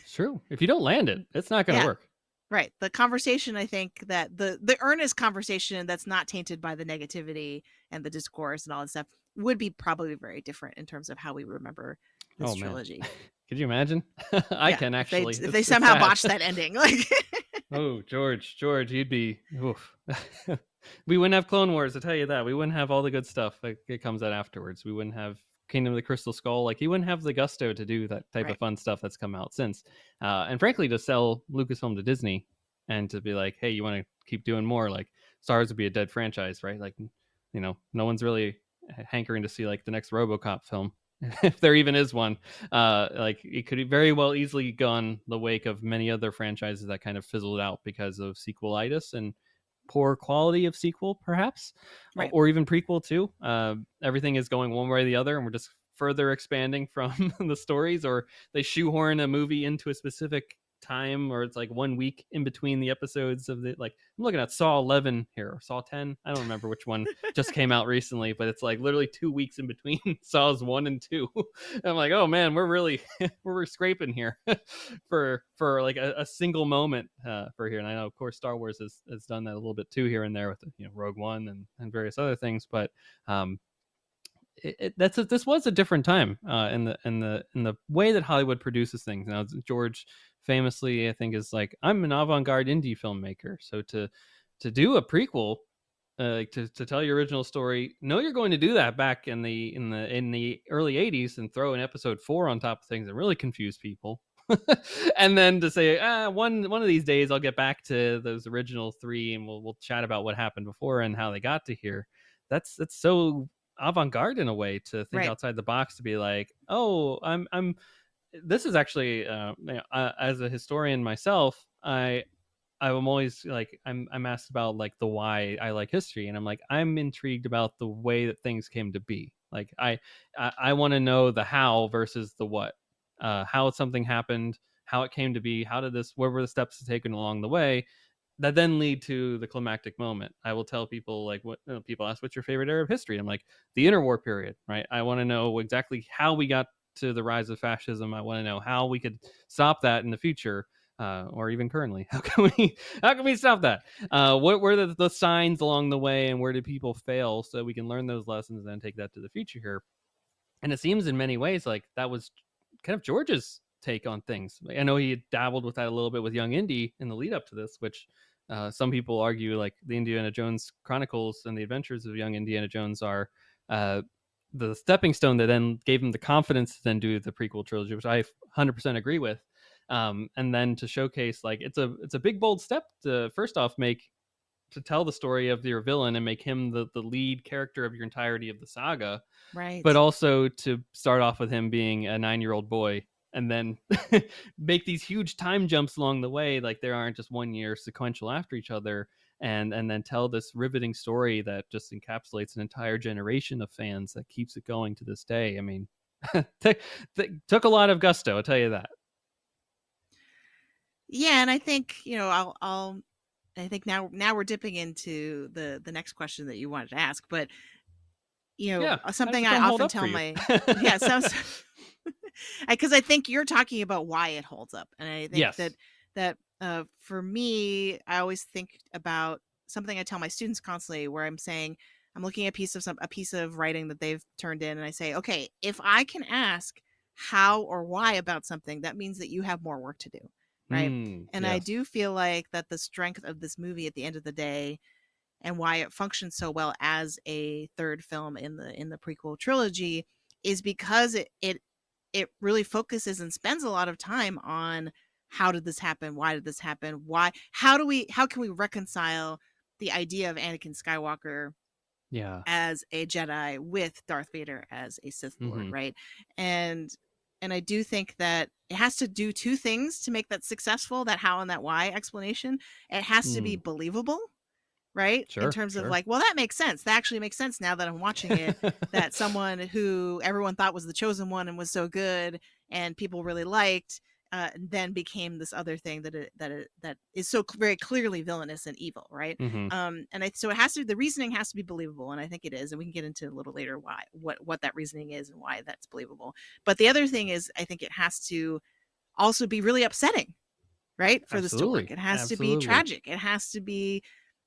It's true. If you don't land it, it's not going to yeah, work. right. The conversation, I think that the earnest conversation that's not tainted by the negativity and the discourse and all that stuff would be probably very different in terms of how we remember this Oh man, trilogy. could you imagine? I Yeah, can if they actually. if they It's somehow sad. botch that ending, like Oh, George, you'd be. Oof. We wouldn't have Clone Wars. I tell you that. We wouldn't have all the good stuff that comes out afterwards. We wouldn't have Kingdom of the Crystal Skull. Like, he wouldn't have the gusto to do that type of right, fun stuff that's come out since. And frankly, to sell Lucasfilm to Disney and to be like, hey, you want to keep doing more? Like, Star Wars would be a dead franchise, right? Like, no one's really hankering to see like the next RoboCop film. If there even is one, like, it could very well easily gone the wake of many other franchises that kind of fizzled out because of sequelitis and poor quality of sequel, perhaps, right, or even prequel too. Everything is going one way or the other, and we're just further expanding from the stories, or they shoehorn a movie into a specific time, or it's like 1 week in between the episodes of the, like, I'm looking at Saw 11 here, or Saw 10. I don't remember which one just came out recently, but it's like literally 2 weeks in between Saws 1 and 2. I'm like, oh man, we're really we're scraping here for like a single moment for here. And I know, of course, Star Wars has done that a little bit too here and there with Rogue One and various other things, but um, this was a different time in the way that Hollywood produces things. Now, George famously, I think, is like, I'm an avant-garde indie filmmaker, so to do a prequel, to tell your original story, no, you're going to do that back in the early 80s and throw an episode 4 on top of things and really confuse people. And then to say, one of these days I'll get back to those original 3 and we'll chat about what happened before and how they got to here. That's so avant-garde in a way, to think right, outside the box, to be like, oh, I'm this is actually, as a historian myself, I'm always like, I'm asked about like the why I like history, and I'm like, I'm intrigued about the way that things came to be. Like, I want to know the how versus the what, how something happened, how it came to be, how did this, what were the steps taken along the way that then lead to the climactic moment. I will tell people, like, what, people ask, what's your favorite era of history? I'm like, the interwar period, right? I want to know exactly how we got to the rise of fascism. I want to know how we could stop that in the future, or even currently. How can we stop that? What were the signs along the way, and where did people fail, so we can learn those lessons and then take that to the future here? And it seems in many ways like that was kind of George's take on things. I know he had dabbled with that a little bit with Young Indy in the lead up to this, which, some people argue like the Indiana Jones Chronicles and the Adventures of Young Indiana Jones are, uh, the stepping stone that then gave him the confidence to then do the prequel trilogy, which I 100% agree with. And then to showcase, like, it's a big bold step to first off make, to tell the story of your villain and make him the lead character of your entirety of the saga, but right. also to start off with him being a 9-year-old boy and then make these huge time jumps along the way, like there aren't just 1 year sequential after each other, and then tell this riveting story that just encapsulates an entire generation of fans that keeps it going to this day. I mean, took a lot of gusto, I'll tell you that. Yeah, and I think, I think now we're dipping into the next question that you wanted to ask, but Yeah, how does something the I film hold often up for tell you? my yeah, so because I think you're talking about why it holds up, and I think Yes. that for me, I always think about something I tell my students constantly, where I'm saying I'm looking at a piece of writing that they've turned in, and I say, okay, if I can ask how or why about something, that means that you have more work to do, right? And I Yes. do feel like that the strength of this movie at the end of the day, and why it functions so well as a third film in the prequel trilogy, is because it really focuses and spends a lot of time on how did this happen, why did this happen, why how can we reconcile the idea of Anakin Skywalker Yeah. as a Jedi with Darth Vader as a Sith Lord, Hmm. right? And and I do think that it has to do two things to make that successful, that how and that why explanation. It has to be Mm. believable, right? In Sure, terms of sure. like, well, that makes sense. That actually makes sense now that I'm watching it, that someone who everyone thought was the chosen one and was so good and people really liked, then became this other thing that is so very clearly villainous and evil, right? Hmm. So it has to, the reasoning has to be believable, and I think it is, and we can get into a little later why what that reasoning is and why that's believable. But the other thing is, I think it has to also be really upsetting, right? For this to work. Absolutely. It has to be Absolutely. tragic.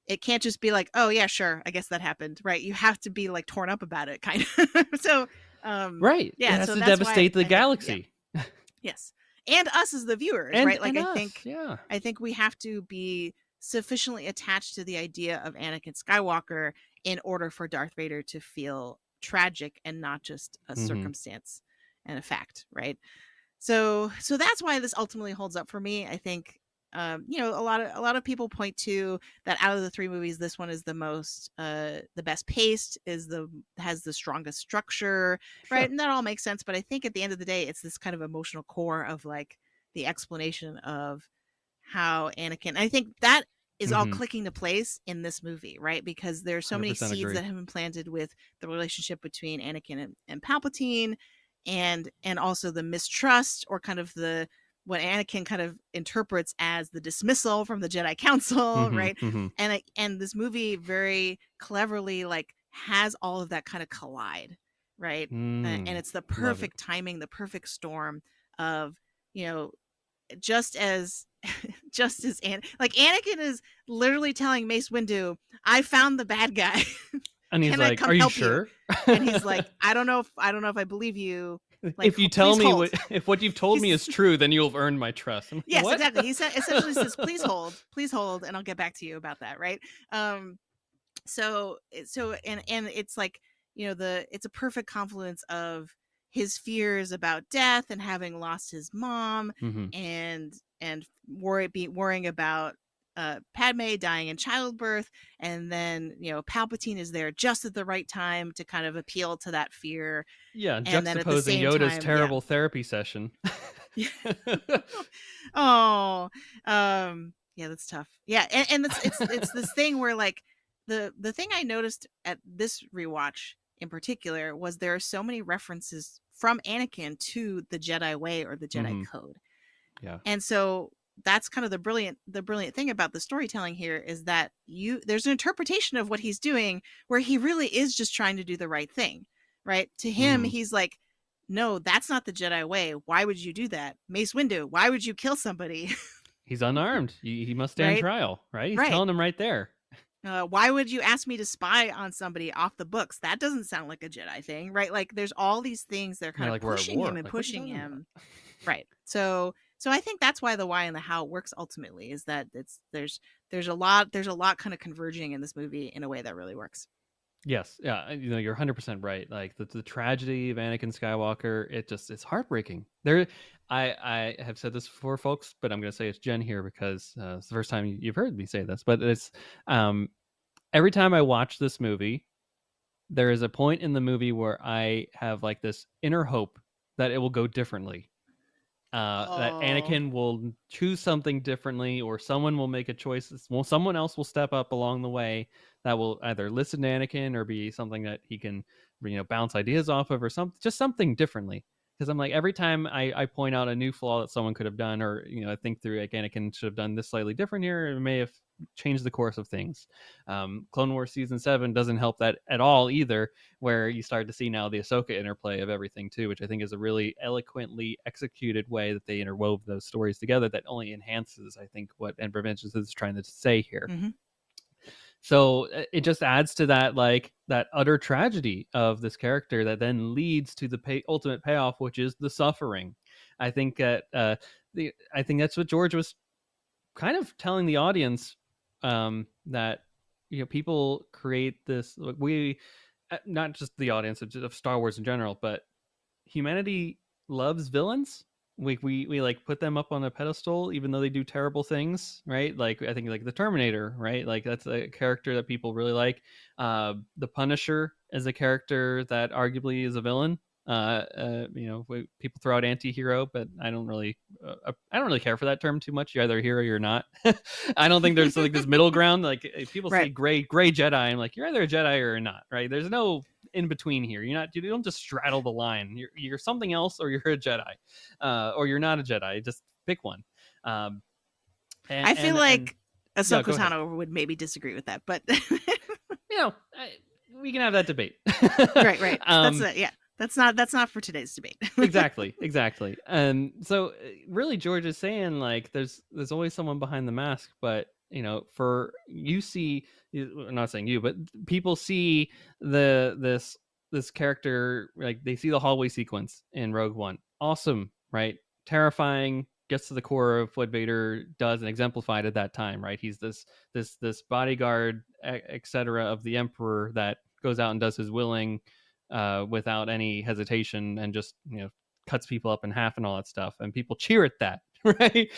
It can't just be like, oh yeah, sure, I guess that happened, right? You have to be like torn up about it, kind of. So, Right. It yeah, has so to that's why devastate the I think, yeah, galaxy. yes, and us as the viewers, and right? Like, and us. Yeah. I think we have to be sufficiently attached to the idea of Anakin Skywalker in order for Darth Vader to feel tragic and not just a Hmm. circumstance and a fact, right? So that's why this ultimately holds up for me. I think, a lot of people point to that out of the three movies, this one is the best paced, has the strongest structure, right? Sure. And that all makes sense. But I think at the end of the day, it's this kind of emotional core of like the explanation of how Anakin. I think that is all Hmm. clicking to place in this movie, right? Because there's so many 100% seeds that agree. have been planted with the relationship between Anakin and Palpatine, and also the mistrust, or kind of the what Anakin kind of interprets as the dismissal from the Jedi Council, Hmm. right? Hmm. And this movie very cleverly like has all of that kind of collide, right? And it's the Love it. perfect timing, the perfect storm of, you know, just as like Anakin is literally telling Mace Windu, "I found the bad guy. And he's Can I like, come "Are you help you?" sure?" And he's like, I don't know if I believe you. Like, If you tell please me hold." if what you've told me He's is true, then you'll have earned my trust. I'm like, yes, what? exactly. He said essentially says, please hold, and I'll get back to you about that, right? Um, and it's like, it's a perfect confluence of his fears about death and having lost his mom, Hmm. and worrying about Padme dying in childbirth, and then Palpatine is there just at the right time to kind of appeal to that fear, Yeah, and then at the juxtaposing same Yoda's time, yeah. terrible therapy session. Oh, yeah, that's tough. Yeah, and it's this thing where like the thing I noticed at this rewatch in particular was there are so many references from Anakin to the Jedi way or the Jedi Hmm. code. Yeah. And so that's kind of the brilliant thing about the storytelling here, is that there's an interpretation of what he's doing where he really is just trying to do the right thing, right? To him, Hmm. he's like, no, that's not the Jedi way. Why would you do that? Mace Windu, why would you kill somebody? He's unarmed. He must stand Right? trial, right? He's Right. telling him right there. Why would you ask me to spy on somebody off the books? That doesn't sound like a Jedi thing, right? Like there's all these things that are And they're kind of like, we're at pushing him war. and Like, what are you pushing talking about? him. Right. So I think that's why the why and the how works ultimately, is that there's a lot kind of converging in this movie in a way that really works. Yes, yeah, you're 100% right. Like the tragedy of Anakin Skywalker, it's heartbreaking. I have said this before, folks, but I'm going to say it's Jen here because it's the first time you've heard me say this. But it's um, every time I watch this movie, there is a point in the movie where I have like this inner hope that it will go differently. That Oh. Anakin will choose something differently, or someone will make a choice. Well, someone else will step up along the way that will either listen to Anakin or be something that he can, bounce ideas off of, or just something differently. Because I'm like, every time I point out a new flaw that someone could have done, or I think through, like, Anakin should have done this slightly different here, it may have changed the course of things. Clone Wars season 7 doesn't help that at all either, where you start to see now the Ahsoka interplay of everything too, which I think is a really eloquently executed way that they interwove those stories together that only enhances, I think, what And Revenge is trying to say here. Mm-hmm. So it just adds to that, like, that utter tragedy of this character that then leads to the ultimate payoff, which is the suffering. I think that I think that's what George was kind of telling the audience, that people create this, like, we not just the audience of Star Wars in general, but humanity loves villains. We like put them up on a pedestal even though they do terrible things, right? Like, I think, like, the Terminator, right? Like, that's a character that people really like. The Punisher is a character that arguably is a villain. People throw out anti-hero, but I don't really care for that term too much. You're either a hero or you're not. I don't think there's like this middle ground. Like, if people say Right. gray Jedi, I'm like, you're either a Jedi or you're not, right? There's no in between here. You don't just straddle the line. You're something else, or you're a Jedi, or you're not a Jedi. Just pick one. Um, and I feel and and like yeah, Ahsoka go ahead. Tano would maybe disagree with that, but You know, I, we can have that debate. right, right. That's um, it. Yeah, that's not for today's debate. exactly. And so, really, George is saying, like, there's always someone behind the mask, but for you see, I'm not saying you, but people see this character, like, they see the hallway sequence in Rogue One. Awesome, right? Terrifying, gets to the core of what Vader does and exemplified at that time, right? He's this bodyguard, etc., of the Emperor that goes out and does his willing, without any hesitation, and just cuts people up in half and all that stuff, and people cheer at that. Right.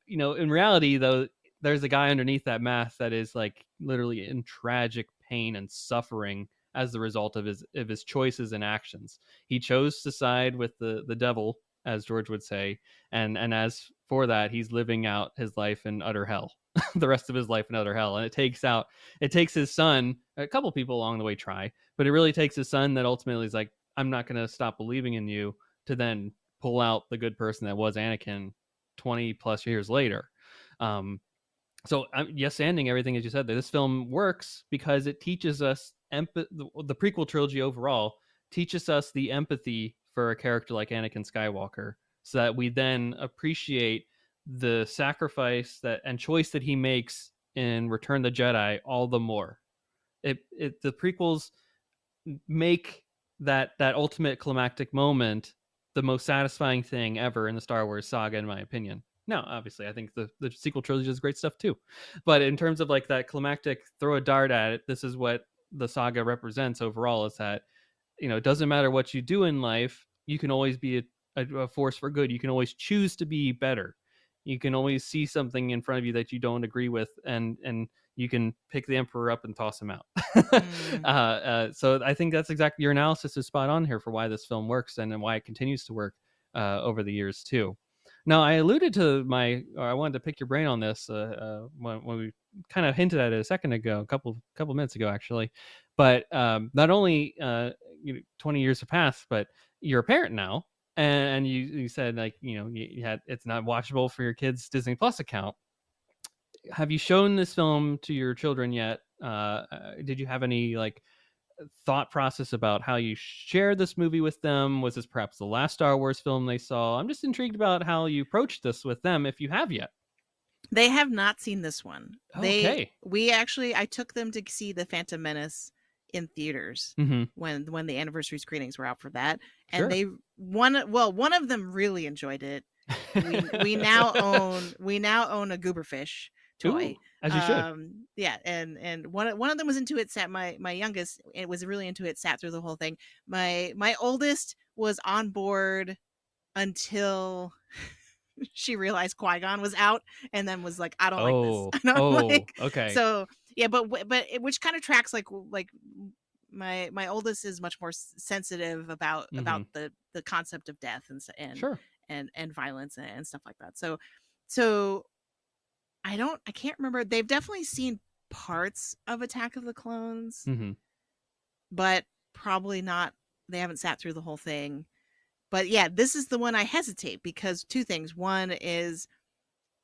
In reality, though, there's a guy underneath that mask that is, like, literally in tragic pain and suffering as the result of his choices and actions. He chose to side with the devil, as George would say, and as for that, he's living out his life in utter hell. The rest of his life in utter hell. And it takes his son, a couple people along the way try, but it really takes his son that ultimately is like, I'm not going to stop believing in you, to then pull out the good person that was Anakin 20 plus years later. So yes, ending everything as you said, that this film works because it teaches us the prequel trilogy overall teaches us the empathy for a character like Anakin Skywalker, so that we then appreciate the sacrifice that and choice that he makes in Return the Jedi all the more. The prequels make that ultimate climactic moment the most satisfying thing ever in the Star Wars saga, in my opinion. Now, obviously, I think the sequel trilogy is great stuff too, but in terms of, like, that climactic, throw a dart at it, this is what the saga represents overall: is that it doesn't matter what you do in life, you can always be a force for good. You can always choose to be better. You can always see something in front of you that you don't agree with, and you can pick the Emperor up and toss him out. Mm. So I think that's exactly, your analysis is spot on here for why this film works, and why it continues to work over the years too. Now, I alluded to or I wanted to pick your brain on this when we kind of hinted at it a second ago, a couple minutes ago, actually. But not only 20 years have passed, but you're a parent now, and you said, like, you had, it's not watchable for your kids' Disney Plus account. Have you shown this film to your children yet? Did you have any, like, thought process about how you shared this movie with them? Was this perhaps the last Star Wars film they saw? I'm just intrigued about how you approached this with them, if you have yet. They have not seen this one. Oh, okay. I took them to see The Phantom Menace in theaters Mm-hmm. when the anniversary screenings were out for that, and Sure. one of them really enjoyed it. We now own a gooberfish toy. Ooh, as you should. Yeah, and one of them was into it. Sat my youngest, it was really into it. Sat through the whole thing. My oldest was on board until she realized Qui-Gon was out, and then was like, I don't like this. Oh, I don't like. okay. So yeah, which kind of tracks, like my oldest is much more sensitive about Mm-hmm. the concept of death, and Sure. and violence and stuff like that. So I can't remember. They've definitely seen parts of Attack of the Clones, Mm-hmm. but probably not. They haven't sat through the whole thing. But yeah, this is the one I hesitate because two things. One is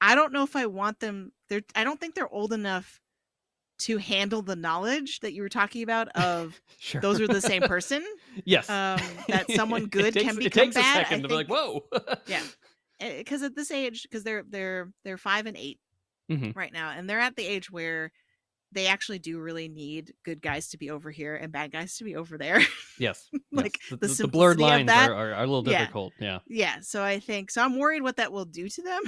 I don't know if I want them. I don't think they're old enough to handle the knowledge that you were talking about of Sure. those are the same person. Yes. That someone good can it become takes bad. a second to be like, whoa. Yeah, because at this age, because they're 5 and 8 Mm-hmm. right now, and they're at the age where they actually do really need good guys to be over here and bad guys to be over there. Yes. Like yes. the blurred simplicity of lines that. are a little Yeah. difficult. Yeah. Yeah. So I'm worried what that will do to them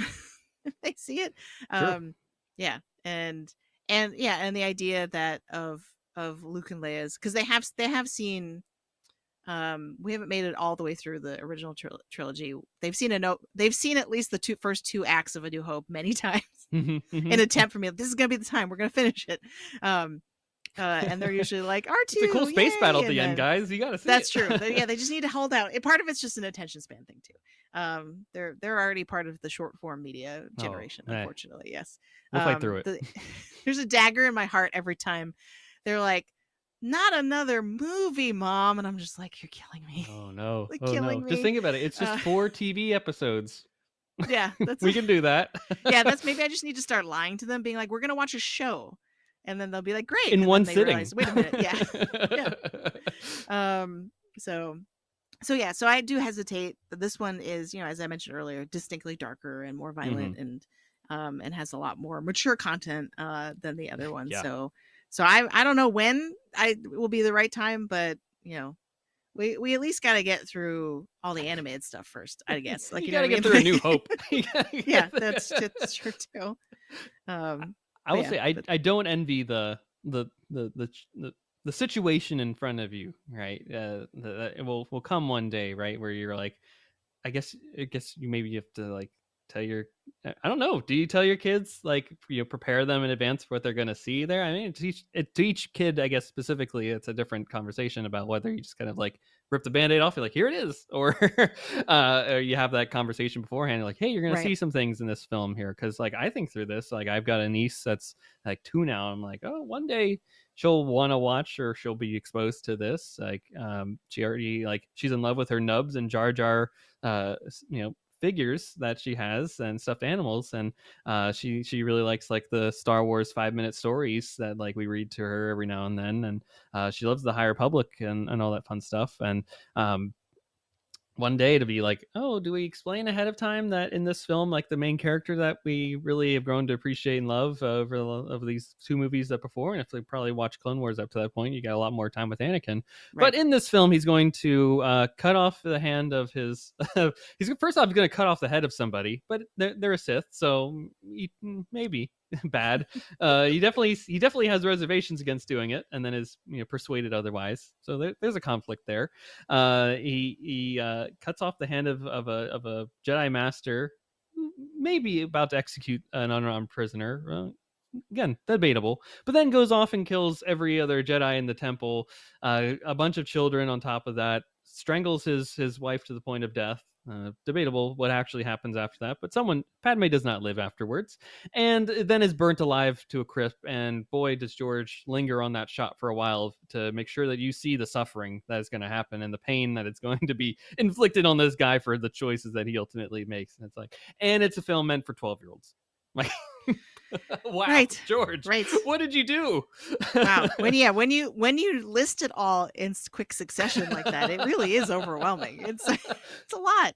if they see it. True. Yeah. And yeah, and the idea that of Luke and Leia's, because they have seen we haven't made it all the way through the original trilogy. They've seen at least the first two acts of A New Hope many times in an attempt for me. This is gonna be the time we're gonna finish it. And they're usually like R2. It's a cool space battle at and the end, then, guys. You gotta see that's it. true. Yeah, they just need to hold out. And part of it's just an attention span thing too. They're already part of the short form media generation, unfortunately. Yes, we'll fight through it. There's a dagger in my heart every time they're like, "Not another movie, Mom," and I'm just like, "You're killing me." Oh no! Like, oh killing no! me. Just think about it. It's just 4 TV episodes. Yeah, that's we can do that. Yeah, that's maybe I just need to start lying to them, being like, "We're gonna watch a show," and then they'll be like, "Great!" In and one then they sitting. realize, wait a minute, yeah, yeah. So yeah, so I do hesitate. But this one is, as I mentioned earlier, distinctly darker and more violent, and has a lot more mature content than the other one. Yeah. So I don't know when will be the right time, but we at least got to get through all the animated stuff first, I guess. Like you got to get through A New Hope. Yeah, that's true too. I will say I don't envy the situation in front of you, right? It will come one day, right, where you're like, I guess you maybe have to like tell your, I don't know, do you tell your kids, like, prepare them in advance for what they're going to see there? I mean, to each kid, I guess specifically, it's a different conversation about whether you just kind of like rip the Band-Aid off, you're like, here it is, or or you have that conversation beforehand, you're like, hey, you're going to see some things in this film here, because like I think through this, like I've got a niece that's like 2 now. I'm like, oh, one day she'll want to watch, or she'll be exposed to this. Like she already, like, she's in love with her Nubs and Jar Jar figures that she has and stuffed animals, and she really likes like the Star Wars 5-minute stories that like we read to her every now and then, and she loves the High Republic and all that fun stuff. And one day to be like, oh, do we explain ahead of time that in this film, like the main character that we really have grown to appreciate and love over these 2 movies that before, and if they probably watch Clone Wars up to that point, you got a lot more time with Anakin. But in this film, he's going to cut off the hand of his he's going to cut off the head of somebody, but they're a Sith, so maybe bad. He definitely has reservations against doing it, and then is persuaded otherwise. So there's a conflict there. He cuts off the hand of a Jedi Master, maybe about to execute an unarmed prisoner. Again, debatable, but then goes off and kills every other Jedi in the temple, a bunch of children on top of that, strangles his wife to the point of death. Debatable what actually happens after that, but Padme does not live afterwards, and then is burnt alive to a crisp. And boy, does George linger on that shot for a while to make sure that you see the suffering that is going to happen and the pain that it's going to be inflicted on this guy for the choices that he ultimately makes. And it's a film meant for 12-year-olds. Like, wow, right, George, right? What did you do? Wow, when you list it all in quick succession like that, it really is overwhelming. It's a lot.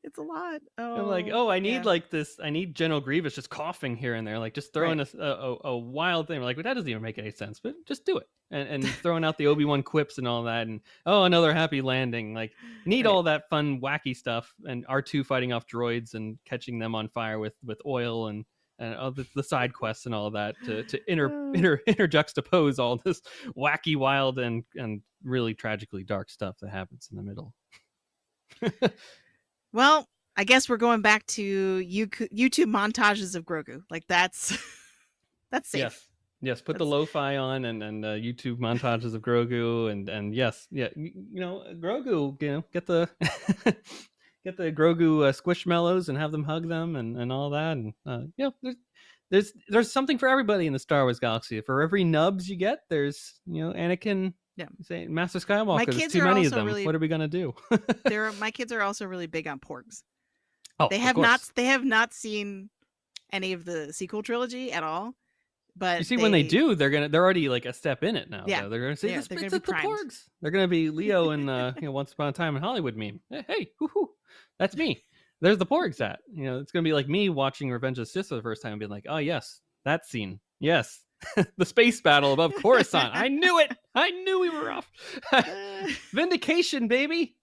It's a lot. I'm like, I need like this. I need General Grievous just coughing here and there, like just throwing a wild thing. We're like, well, that doesn't even make any sense, but just do it. And throwing out the Obi-Wan quips and all that, and another happy landing. Like, need all that fun, wacky stuff, and R2 fighting off droids and catching them on fire with oil and all the side quests and all of that to interjuxtapose all this wacky, wild, and really tragically dark stuff that happens in the middle. Well, I guess we're going back to YouTube montages of Grogu. Like, that's safe. Yes, put the lo-fi on and YouTube montages of Grogu, and yes, yeah, Grogu, get the get the Grogu squishmallows and have them hug them and all that. And there's something for everybody in the Star Wars galaxy. For every nubs you get, there's Anakin. Yeah. Say Master My Skywalker. There's kids too are many of also them. really What are we gonna do? my kids are also really big on porgs. Oh, They of have not course. they have not seen any of the sequel trilogy at all. But You see, when they do, they're already like a step in it now. Yeah. Though. They're gonna say Yeah, this they're bits gonna at be the primed. porgs. They're gonna be Leo and Once Upon a Time in Hollywood meme. Hey, hoo-hoo, that's me. There's the porgs at. It's gonna be like me watching Revenge of the Sith for the first time and being like, oh yes, that scene. Yes. The space battle above Coruscant. I knew it. I knew we were off. Vindication, baby.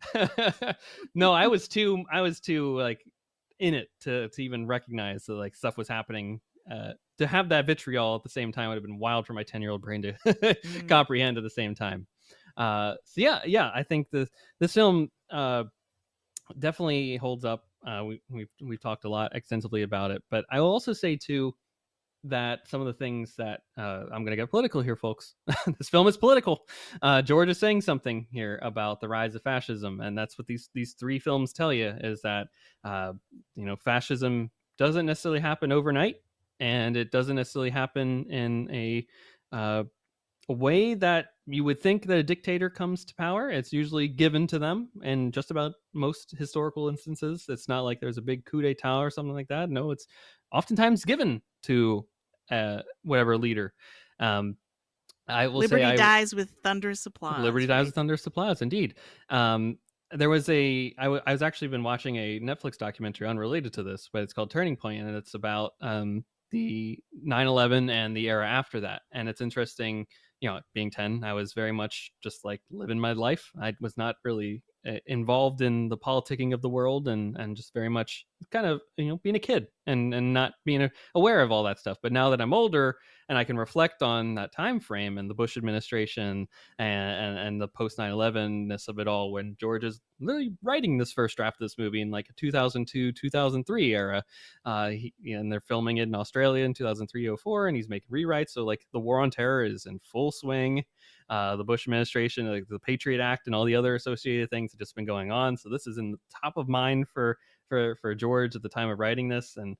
No, I was too like in it to even recognize that like stuff was happening. To have that vitriol at the same time would have been wild for my 10-year-old brain to comprehend at the same time. So yeah, I think this film definitely holds up. We've talked a lot extensively about it, but I will also say too that some of the things that I'm going to get political here, folks. This film is political. George is saying something here about the rise of fascism, and that's what these three films tell you is that fascism doesn't necessarily happen overnight, and it doesn't necessarily happen in a way that you would think that a dictator comes to power. It's usually given to them in just about most historical instances. It's not like there's a big coup d'etat or something like that. No, it's oftentimes given to whatever leader. I will Liberty say dies with thunderous applause. Liberty dies right? with thunderous applause, indeed. There was I was actually been watching a Netflix documentary unrelated to this, but it's called Turning Point, and it's about the 9/11 and the era after that. And it's interesting, being 10, I was very much just like living my life. I was not really involved in the politicking of the world, and just very much kind of being a kid and not being aware of all that stuff. But now that I'm older and I can reflect on that time frame and the Bush administration and the post 9/11ness of it all, when George is literally writing this first draft of this movie in like a 2002 2003 era, and they're filming it in Australia in 2003-04, and he's making rewrites. So like the war on terror is in full swing. The Bush administration, like the Patriot Act, and all the other associated things have just been going on. So this is in the top of mind for George at the time of writing this, and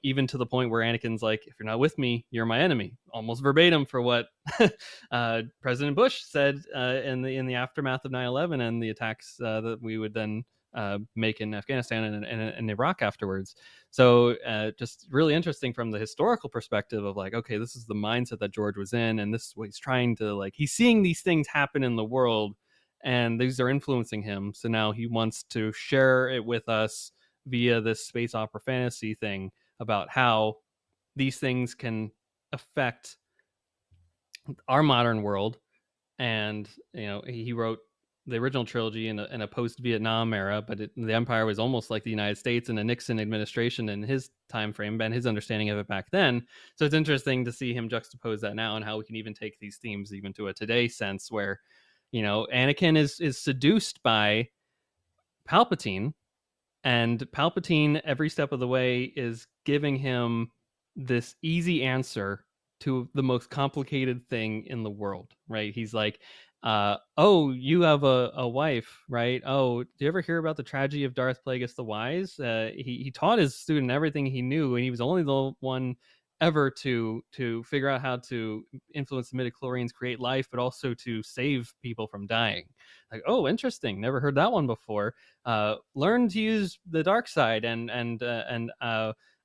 even to the point where Anakin's like, "If you're not with me, you're my enemy," almost verbatim for what President Bush said in the aftermath of 9/11 and the attacks that we would then make in Afghanistan and Iraq afterwards. So just really interesting from the historical perspective of like, okay, this is the mindset that George was in, and this is what he's trying to like. He's seeing these things happen in the world, and these are influencing him. So now he wants to share it with us via this space opera fantasy thing about how these things can affect our modern world. And he wrote the original trilogy in a post-Vietnam era, but the empire was almost like the United States in a Nixon administration in his time frame and his understanding of it back then. So it's interesting to see him juxtapose that now and how we can even take these themes even to a today sense where Anakin is seduced by Palpatine, and Palpatine every step of the way is giving him this easy answer to the most complicated thing in the world, right? He's like, oh, you have a wife, right? Oh, do you ever hear about the tragedy of Darth Plagueis the Wise? He taught his student everything he knew, and he was only the one ever to figure out how to influence the midichlorians, create life, but also to save people from dying. Like, oh, interesting, never heard that one before. Learn to use the dark side, and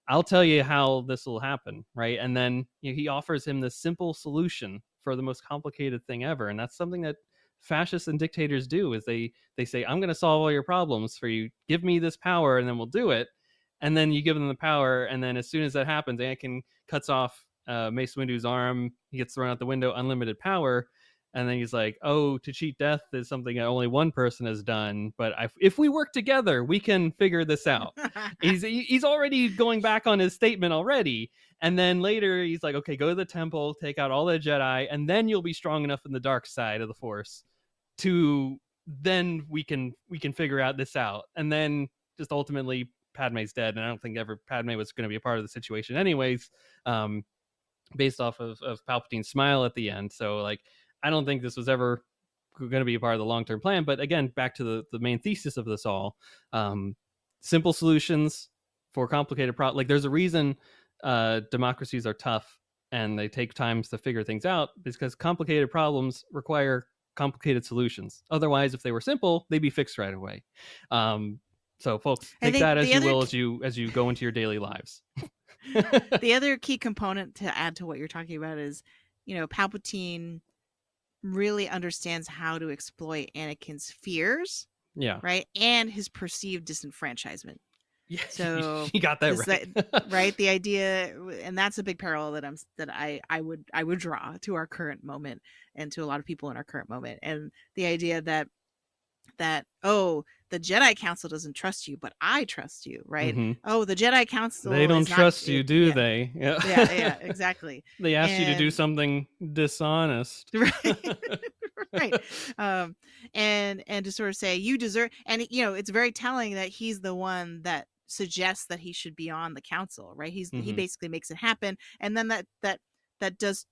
I'll tell you how this will happen, right? And then he offers him this simple solution for the most complicated thing ever, and that's something that fascists and dictators do. Is they say, I'm going to solve all your problems for you, give me this power, and then we'll do it. And then you give them the power, and then as soon as that happens, Anakin cuts off Mace Windu's arm. He gets thrown out the window, unlimited power. And then he's like, oh, to cheat death is something that only one person has done. But if we work together, we can figure this out. He's already going back on his statement already. And then later he's like, okay, go to the temple, take out all the Jedi, and then you'll be strong enough in the dark side of the Force to then we can figure out this out. And then just ultimately Padme's dead. And I don't think ever Padme was going to be a part of the situation anyways, based off of Palpatine's smile at the end. So like, I don't think this was ever going to be a part of the long-term plan. But again, back to the main thesis of this all, simple solutions for complicated problems. Like there's a reason democracies are tough and they take times to figure things out, because complicated problems require complicated solutions. Otherwise, if they were simple, they'd be fixed right away. So folks, I take think that as the you other will, as you go into your daily lives. the other key component to add to what you're talking about is, Palpatine really understands how to exploit Anakin's fears, Yeah. right, and his perceived disenfranchisement. Yeah, So you got that right. right, the idea, and that's a big parallel that I would draw to our current moment and to a lot of people in our current moment, and the idea that the Jedi Council doesn't trust you, but I trust you, right? Mm-hmm. Oh, the Jedi They Council don't is not trust you, do they? yeah, exactly. They asked you to do And something dishonest. right. Right. And to sort of say you deserve, and it's very telling that he's the one that suggests that he should be on the council, right? He basically makes it happen, and then that does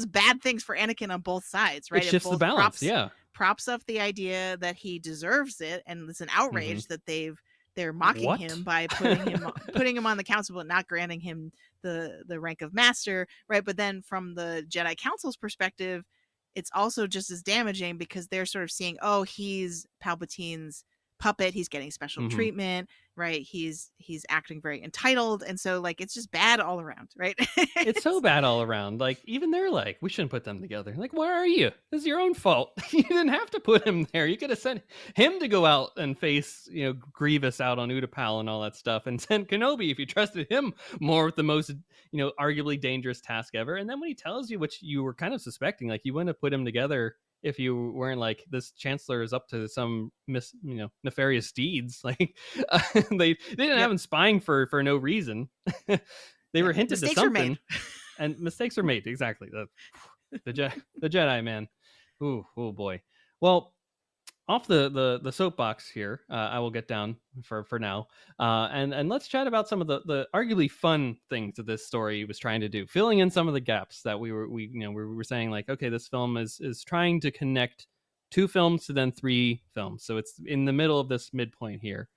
bad things for Anakin on both sides, right? It It shifts the both balance. Yeah. props up the idea that he deserves it, and it's an outrage that they're mocking What? him by putting him on the council but not granting him the rank of master, right? But then from the Jedi Council's perspective, it's also just as damaging, because they're sort of seeing, oh, he's Palpatine's puppet, he's getting special treatment, right? He's acting very entitled, and so like it's just bad all around, right? It's so bad all around. Like even they're like, we shouldn't put them together. Like, where are you? This is your own fault. You didn't have to put him there. You could have sent him to go out and face, Grievous out on Utapau and all that stuff, and sent Kenobi if you trusted him more with the most, arguably dangerous task ever. And then when he tells you, which you were kind of suspecting, like you wouldn't have put him together if you weren't like, this chancellor is up to some nefarious deeds. Like they didn't have him spying for no reason. They were hinted Mistakes to something, were made. and mistakes were made. Exactly. The Jedi, man. Oh boy. Well, off the soapbox here, I will get down for now, and let's chat about some of the arguably fun things that this story was trying to do, filling in some of the gaps that we were saying, like, okay, this film is trying to connect 2 films to then 3 films, so it's in the middle of this midpoint here.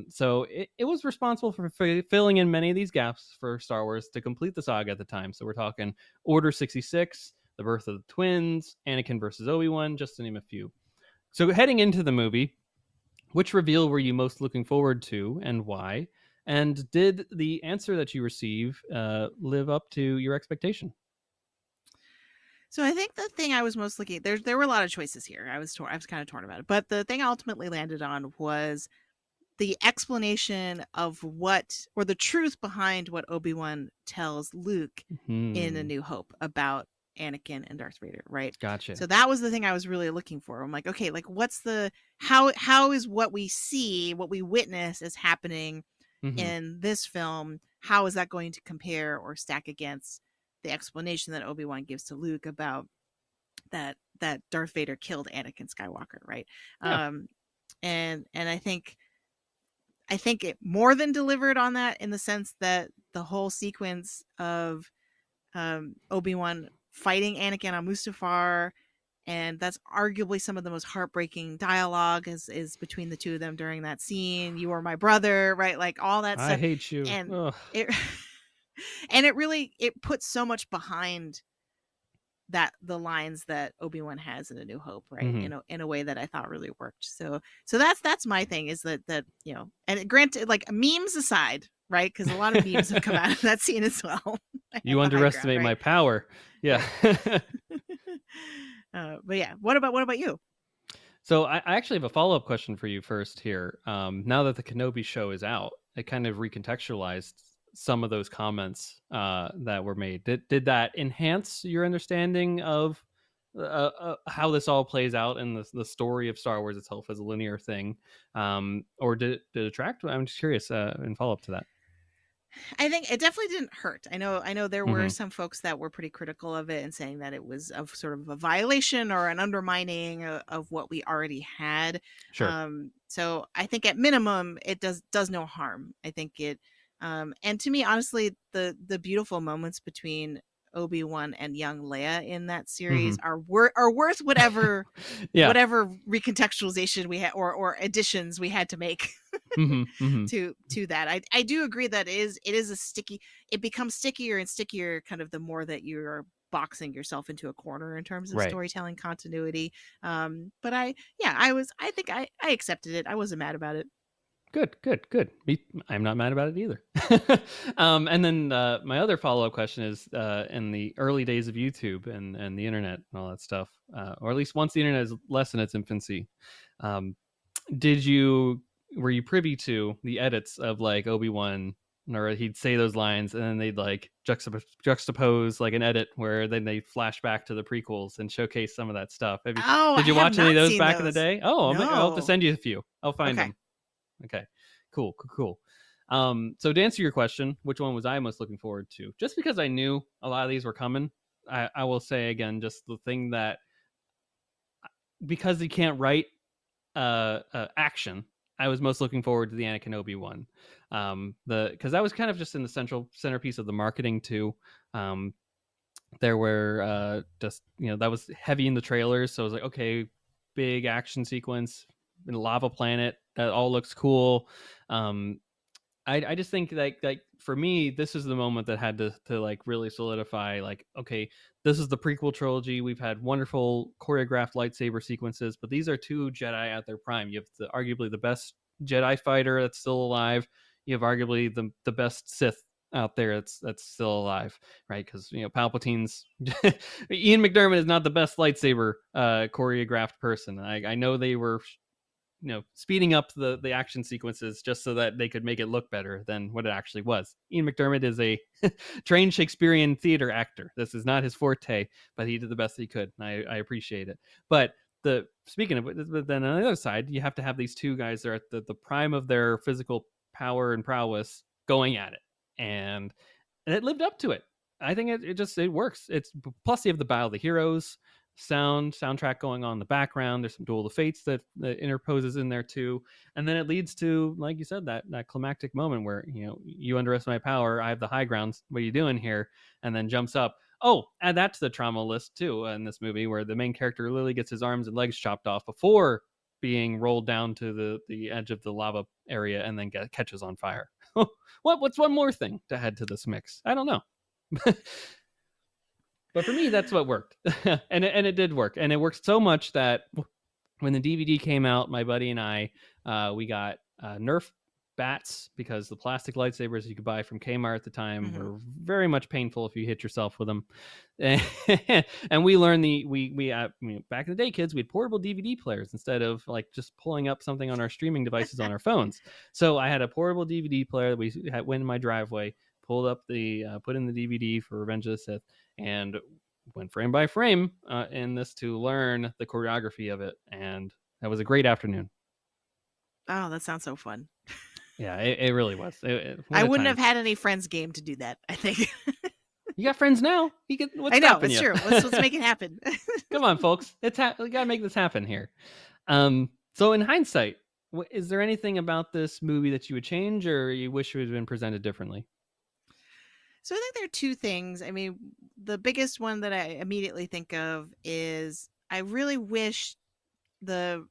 So it was responsible for filling in many of these gaps for Star Wars to complete the saga at the time. So we're talking Order 66, The Birth of the Twins, Anakin versus Obi-Wan, just to name a few. So heading into the movie, which reveal were you most looking forward to and why? And did the answer that you receive live up to your expectation? So I think the thing I was most looking at, there were a lot of choices here. I was kind of torn about it, but the thing I ultimately landed on was the explanation of or the truth behind what Obi-Wan tells Luke in A New Hope about Anakin and Darth Vader, right? Gotcha. So that was the thing I was really looking for. I'm like, okay, like what's how is what we see, what we witness is happening in this film, how is that going to compare or stack against the explanation that Obi-Wan gives to Luke about that Darth Vader killed Anakin Skywalker, right? Yeah. And I think it more than delivered on that, in the sense that the whole sequence of Obi-Wan fighting Anakin on Mustafar, and that's arguably some of the most heartbreaking dialogue is between the two of them during that scene. You are my brother, right? Like all that stuff. I hate you. And Ugh. it really put so much behind that, the lines that Obi-Wan has in A New Hope, right? In a way that I thought really worked. So that's my thing, is that and granted, like memes aside, right? Because a lot of memes have come out of that scene as well. You underestimate my power. Yeah. But yeah, what about you? So I actually have a follow-up question for you first here. Now that the Kenobi show is out, it kind of recontextualized some of those comments that were made. Did that enhance your understanding of how this all plays out in the story of Star Wars itself as a linear thing, or did it detract? I'm just curious in follow-up to that. I think it definitely didn't hurt. I know there were some folks that were pretty critical of it and saying that it was of sort of a violation or an undermining of what we already had. Sure. So I think at minimum it does no harm. I think it and to me, honestly, the beautiful moments between Obi-Wan and young Leia in that series Mhm. are worth whatever Yeah. whatever recontextualization we had or additions we had to make to that. I do agree that it is a sticky. It becomes stickier and stickier kind of the more that you're boxing yourself into a corner in terms of Right. storytelling continuity. But I think I accepted it. I wasn't mad about it. Good. I'm not mad about it either. And then my other follow-up question is, in the early days of YouTube and the internet and all that stuff, or at least once the internet is less in its infancy, um, were you privy to the edits of like Obi-Wan, or he'd say those lines and then they'd like juxtapose like an edit where then they flash back to the prequels and showcase some of that stuff? Oh, I Did you have watch any of not those seen back in the those. day? Oh, I'll have to No. send you a few. I'll find Okay. them. Okay, cool. So to answer your question, which one was I most looking forward to? Just because I knew a lot of these were coming, I will say again, just the thing that, because you can't write action, I was most looking forward to the Anakin Obi-Wan. Because that was kind of just in the centerpiece of the marketing too. There were just, that was heavy in the trailers, so I was like, okay, big action sequence in a lava planet, that all looks cool. I just think like for me, this is the moment that had to like really solidify, like, okay, this is the prequel trilogy. We've had wonderful choreographed lightsaber sequences, but these are two Jedi at their prime. You have arguably the best Jedi fighter that's still alive. You have arguably the best Sith out there that's still alive, right? Because Palpatine's Ian McDiarmid is not the best lightsaber choreographed person. I know they were speeding up the action sequences just so that they could make it look better than what it actually was. Ian McDiarmid is a trained Shakespearean theater actor. This is not his forte, but he did the best he could, and I appreciate it. But speaking of it, but then on the other side, you have to have these two guys that are at the prime of their physical power and prowess going at it, and it lived up to it. I think it works. It's plus you have the Battle of the Heroes soundtrack going on in the background. There's some Duel of the Fates that interposes in there too, and then it leads to, like you said, that climactic moment where you underestimate my power, I have the high grounds, what are you doing here? And then jumps up. Oh, add that to the trauma list too in this movie, where the main character literally gets his arms and legs chopped off before being rolled down to the edge of the lava area and then catches on fire. What's one more thing to add to this mix? I don't know. But for me, that's what worked. And it did work. And it worked so much that when the DVD came out, my buddy and I, we got Nerf bats, because the plastic lightsabers you could buy from Kmart at the time were very much painful if you hit yourself with them. And we learned back in the day, kids, we had portable DVD players instead of like just pulling up something on our streaming devices on our phones. So I had a portable DVD player that we went in my driveway, pulled up put in the DVD for Revenge of the Sith, and went frame by frame in this to learn the choreography of it. And that was a great afternoon. Oh, that sounds so fun. Yeah, it really was. I wouldn't have had any friends game to do that, I think. You got friends now. I know, it's true. Let's make it happen. Come on, folks. We got to make this happen here. So in hindsight, is there anything about this movie that you would change or you wish it would have been presented differently? So I think there are two things. I mean, the biggest one that I immediately think of is I really wish the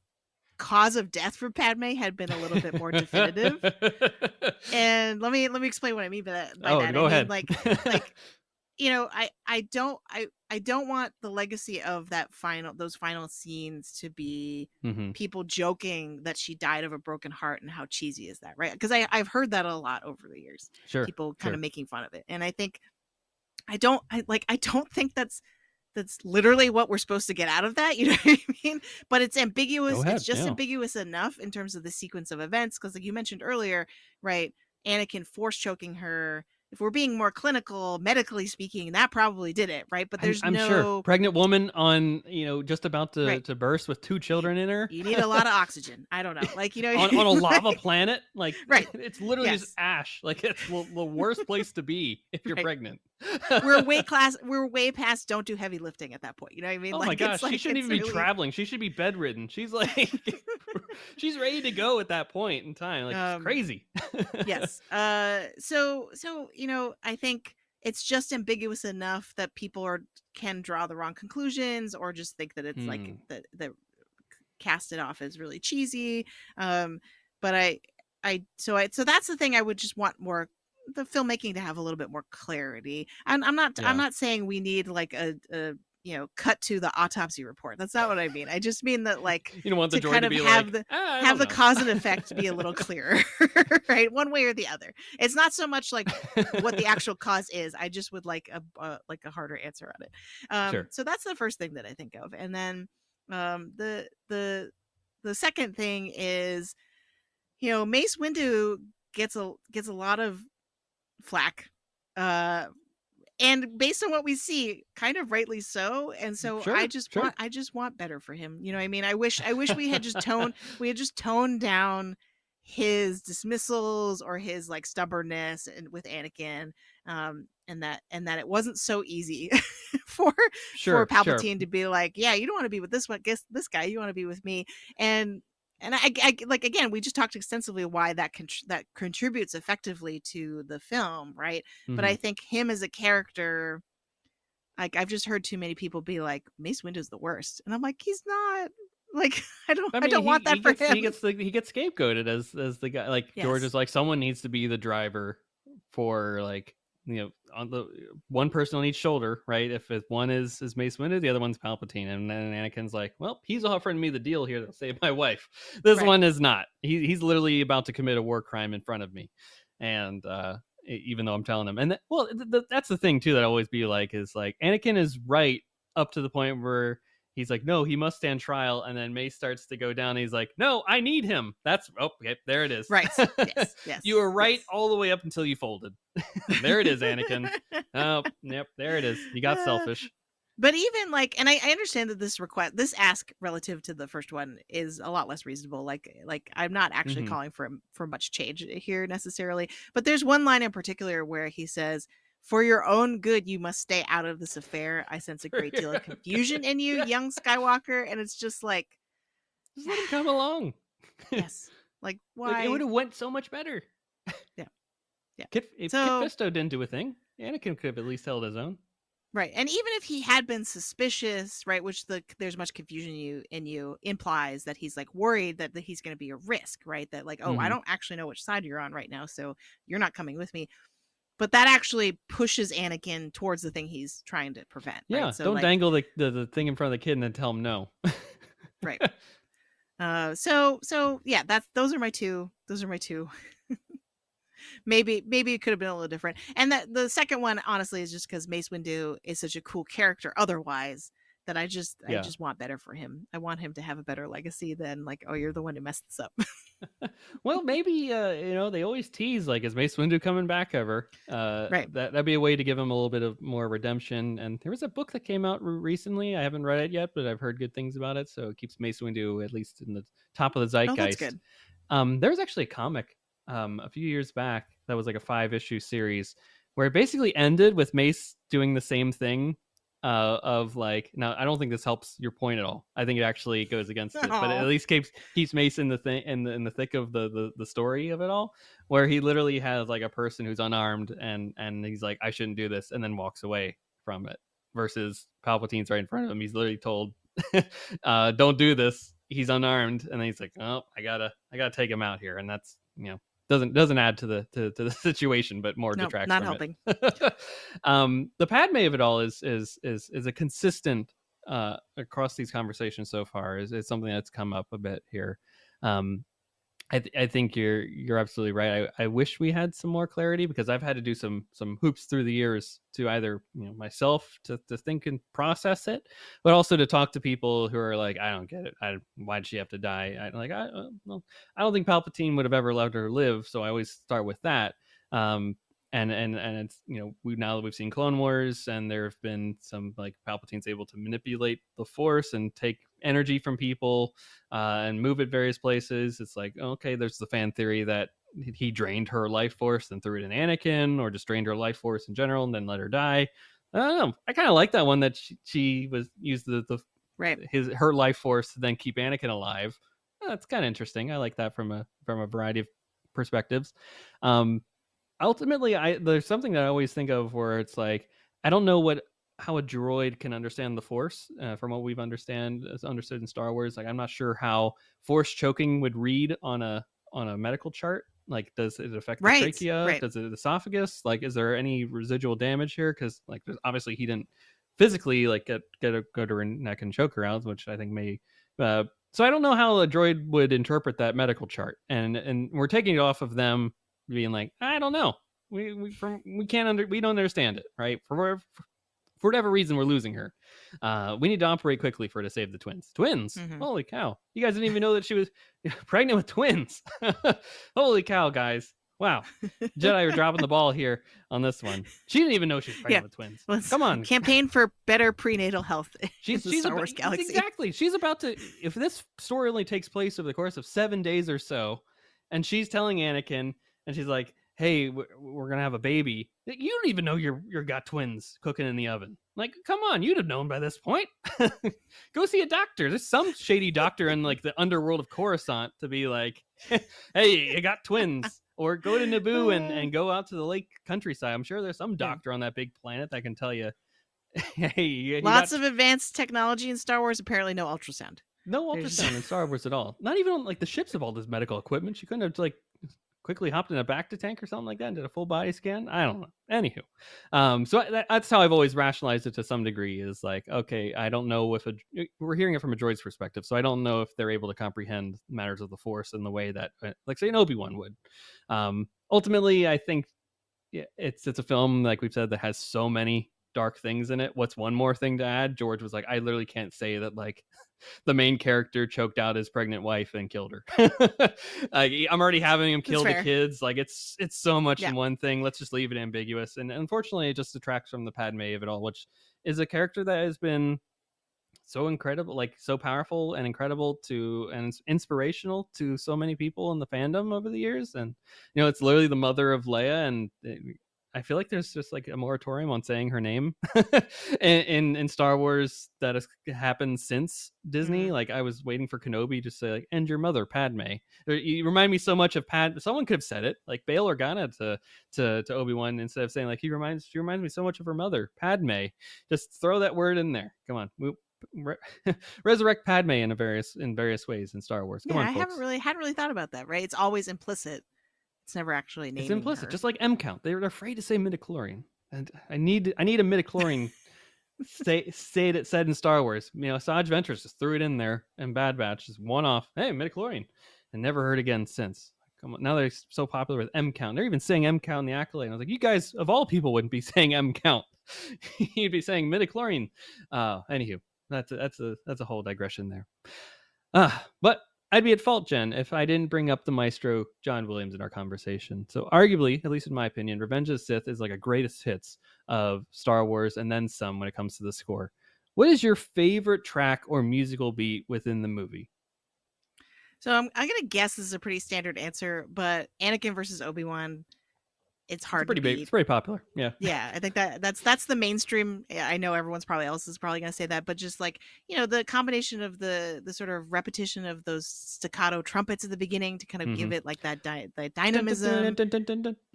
cause of death for Padme had been a little bit more definitive. And let me explain what I mean by that. Go ahead. Like I don't want the legacy of those final scenes to be people joking that she died of a broken heart and how cheesy is that, right? Because I've heard that a lot over the years. Sure. People kind of making fun of it. And I think I don't think that's literally what we're supposed to get out of that. You know what I mean? But it's ambiguous. Go ahead, it's just ambiguous enough in terms of the sequence of events. Because like you mentioned earlier, right? Anakin force choking her. If we're being more clinical, medically speaking, that probably did it, right? But there's I'm sure. Pregnant woman on, just about to burst with 2 children in her. You need a lot of oxygen. I don't know. Like, on a lava planet, like, right. It's literally just ash. Like, it's the worst place to be if you're pregnant. We're way past don't do heavy lifting at that point. You know what I mean? Oh like, my gosh, she shouldn't even be traveling. She should be bedridden. She's like, she's ready to go at that point in time. Like, it's crazy. Yes. So I think it's just ambiguous enough that people can draw the wrong conclusions or just think that it's like that cast it off as really cheesy. But so that's the thing I would just want more the filmmaking to have a little bit more clarity. And I'm not saying we need like a cut to the autopsy report. That's not what I mean. I just mean that like you don't want the to droid kind to of be have like, the cause and effect be a little clearer, right? One way or the other. It's not so much like what the actual cause is. I just would like a harder answer on it. Sure. So that's the first thing that I think of, and then the second thing is, Mace Windu gets a lot of flack, and based on what we see, kind of rightly so. And so Sure, I just want better for him. You know what I mean? I wish we had just toned down his dismissals or his like stubbornness and with Anakin, and that it wasn't so easy for Palpatine to be like, yeah, you don't want to be with this one, guess this guy, you want to be with me. And I like, again, we just talked extensively why that contributes effectively to the film, right? But I think him as a character, like I've just heard too many people be like, Mace Windu's the worst, and I'm like, he's not. Like I don't want that for him. He gets scapegoated as the guy. Like George is like, someone needs to be the driver for like, on the one person on each shoulder, right? If one is Mace Windu, the other one's Palpatine, and then Anakin's like, well, he's offering me the deal here to save my wife. This one is not. He's literally about to commit a war crime in front of me, and even though I'm telling him, and that's the thing too that I always be like is like Anakin is right up to the point where he's like, no, he must stand trial, and then Mace starts to go down, and he's like, no, I need him. Okay, there it is. Right. Yes. You were right all the way up until you folded. There it is, Anakin. Oh, yep, there it is. You got selfish. But even like, and I understand that this ask relative to the first one is a lot less reasonable. Like I'm not actually calling for much change here necessarily. But there's one line in particular where he says, "For your own good, you must stay out of this affair. I sense a great deal of confusion in you, young Skywalker." And it's just like, just let him come along. Yes. Like, why? Like, it would have went so much better. Yeah. Kit Fisto didn't do a thing. Anakin could have at least held his own. Right. And even if he had been suspicious, right, which there's much confusion in you implies that he's like worried that he's going to be a risk, right? That like, I don't actually know which side you're on right now, so you're not coming with me. But that actually pushes Anakin towards the thing he's trying to prevent. Yeah, right? So, don't like, dangle the thing in front of the kid and then tell him no. Right. So yeah, those are my two. Maybe it could have been a little different. And that the second one, honestly, is just because Mace Windu is such a cool character otherwise that I just want better for him. I want him to have a better legacy than like, oh, you're the one who messed this up. Well, maybe they always tease like, is Mace Windu coming back ever? Right. That'd be a way to give him a little bit of more redemption. And there was a book that came out recently. I haven't read it yet, but I've heard good things about it. So it keeps Mace Windu at least in the top of the zeitgeist. Oh, that's good. There was actually a comic a few years back that was like a 5-issue series where it basically ended with Mace doing the same thing of like, now I don't think this helps your point at all. I think it actually goes against it, but it at least keeps Mace in the thing in the thick of the story of it all, where he literally has like a person who's unarmed and he's like, I shouldn't do this, and then walks away from it, versus Palpatine's right in front of him. He's literally told don't do this, he's unarmed, and then he's like, oh, I gotta take him out here. And that's, doesn't add to the situation, but more detracts not from helping. It. The Padme of it all is a consistent across these conversations so far. Is something that's come up a bit here. I think you're absolutely right. I wish we had some more clarity, because I've had to do some hoops through the years to either myself to think and process it, but also to talk to people who are like, I don't get it. Why'd she have to die? I don't think Palpatine would have ever let her live. So I always start with that. And it's, now that we've seen Clone Wars, and there have been some like Palpatine's able to manipulate the Force and take energy from people and move it various places. It's like, okay, there's the fan theory that he drained her life force and threw it in Anakin, or just drained her life force in general and then let her die. I don't know. I kind of like that one, that she was used her life force to then keep Anakin alive. That's kind of interesting. I like that from a variety of perspectives. ultimately, there's something that I always think of where it's like I don't know how a droid can understand the Force from what we've understood in Star Wars. Like I'm not sure how Force choking would read on a medical chart. Like, does it affect the Right, trachea? right. Does it esophagus? Like, is there any residual damage here? Because like, obviously he didn't physically like go to her neck and choke her out, which I think may. So I don't know how a droid would interpret that medical chart, and we're taking it off of them being like, I don't know, we don't understand it, right? For whatever reason, we're losing her. We need to operate quickly for her to save the twins. Twins, Mhm. holy cow! You guys didn't even know that she was pregnant with twins. Holy cow, guys! Wow, Jedi are dropping the ball here on this one. She didn't even know she was Yeah. pregnant with twins. Let's Come on, campaign for better prenatal health in she's the she's Star about Wars galaxy. exactly. She's about to. If this story only takes place over the course of 7 days or so, and she's telling Anakin, and she's like, "Hey, we're gonna have a baby." You don't even know you're got twins cooking in the oven. Like, come on, you'd have known by this point. Go see a doctor. There's some shady doctor in like the underworld of Coruscant to be like, "Hey, you got twins." Or go to Naboo and go out to the lake countryside. I'm sure there's some Yeah. doctor on that big planet that can tell you, hey, you Lots got of advanced technology in Star Wars. Apparently, no ultrasound. no There's- ultrasound in Star Wars at all. Not even on like the ships have all this medical equipment. She couldn't have like quickly hopped in a bacta tank or something like that and did a full body scan. I don't know. Anywho, so that's how I've always rationalized it to some degree. Is like, okay, I don't know if we're hearing it from a droid's perspective, so I don't know if they're able to comprehend matters of the Force in the way that, like, say, an Obi-Wan would. Ultimately, I think yeah, it's a film like we've said that has so many dark things in it. What's one more thing to add? George was like, I literally can't say that like the main character choked out his pregnant wife and killed her. Like, I'm already having him kill the kids. Like it's so much in one thing. Let's just leave it ambiguous. And unfortunately, it just detracts from the Padme of it all, which is a character that has been so incredible, like so powerful and incredible to and inspirational to so many people in the fandom over the years. And it's literally the mother of Leia, and I feel like there's just like a moratorium on saying her name in Star Wars that has happened since Disney. Mhm. Like I was waiting for Kenobi to say like, and your mother Padme. You remind me so much of someone could have said it, like Bail Organa to Obi-Wan, instead of saying like she reminds me so much of her mother Padme. Just throw that word in there. Come on. Resurrect Padme in various ways in Star Wars. Come on, I folks. hadn't really thought about that. Right, it's always implicit. It's never actually naming. It's implicit, her. just like M count. They're afraid to say midichlorian, and I need a midichlorian said in Star Wars. Asajj Ventress just threw it in there, and Bad Batch just one off. Hey, midichlorian, and never heard again since. Come on, now they're so popular with M count. They're even saying M count in the accolade. I was like, you guys of all people wouldn't be saying M count. You'd be saying midichlorian. Anywho. That's a whole digression there. But I'd be at fault, Jen, if I didn't bring up the maestro John Williams in our conversation. So arguably, at least in my opinion, Revenge of the Sith is like a greatest hits of Star Wars and then some when it comes to the score. What is your favorite track or musical beat within the movie? So I'm gonna guess this is a pretty standard answer, but Anakin versus Obi-Wan. It's hard to beat. It's pretty popular. Yeah. Yeah, I think that's the mainstream. I know everyone's probably going to say that, but just like, the combination of the sort of repetition of those staccato trumpets at the beginning to kind of give it like that dynamism.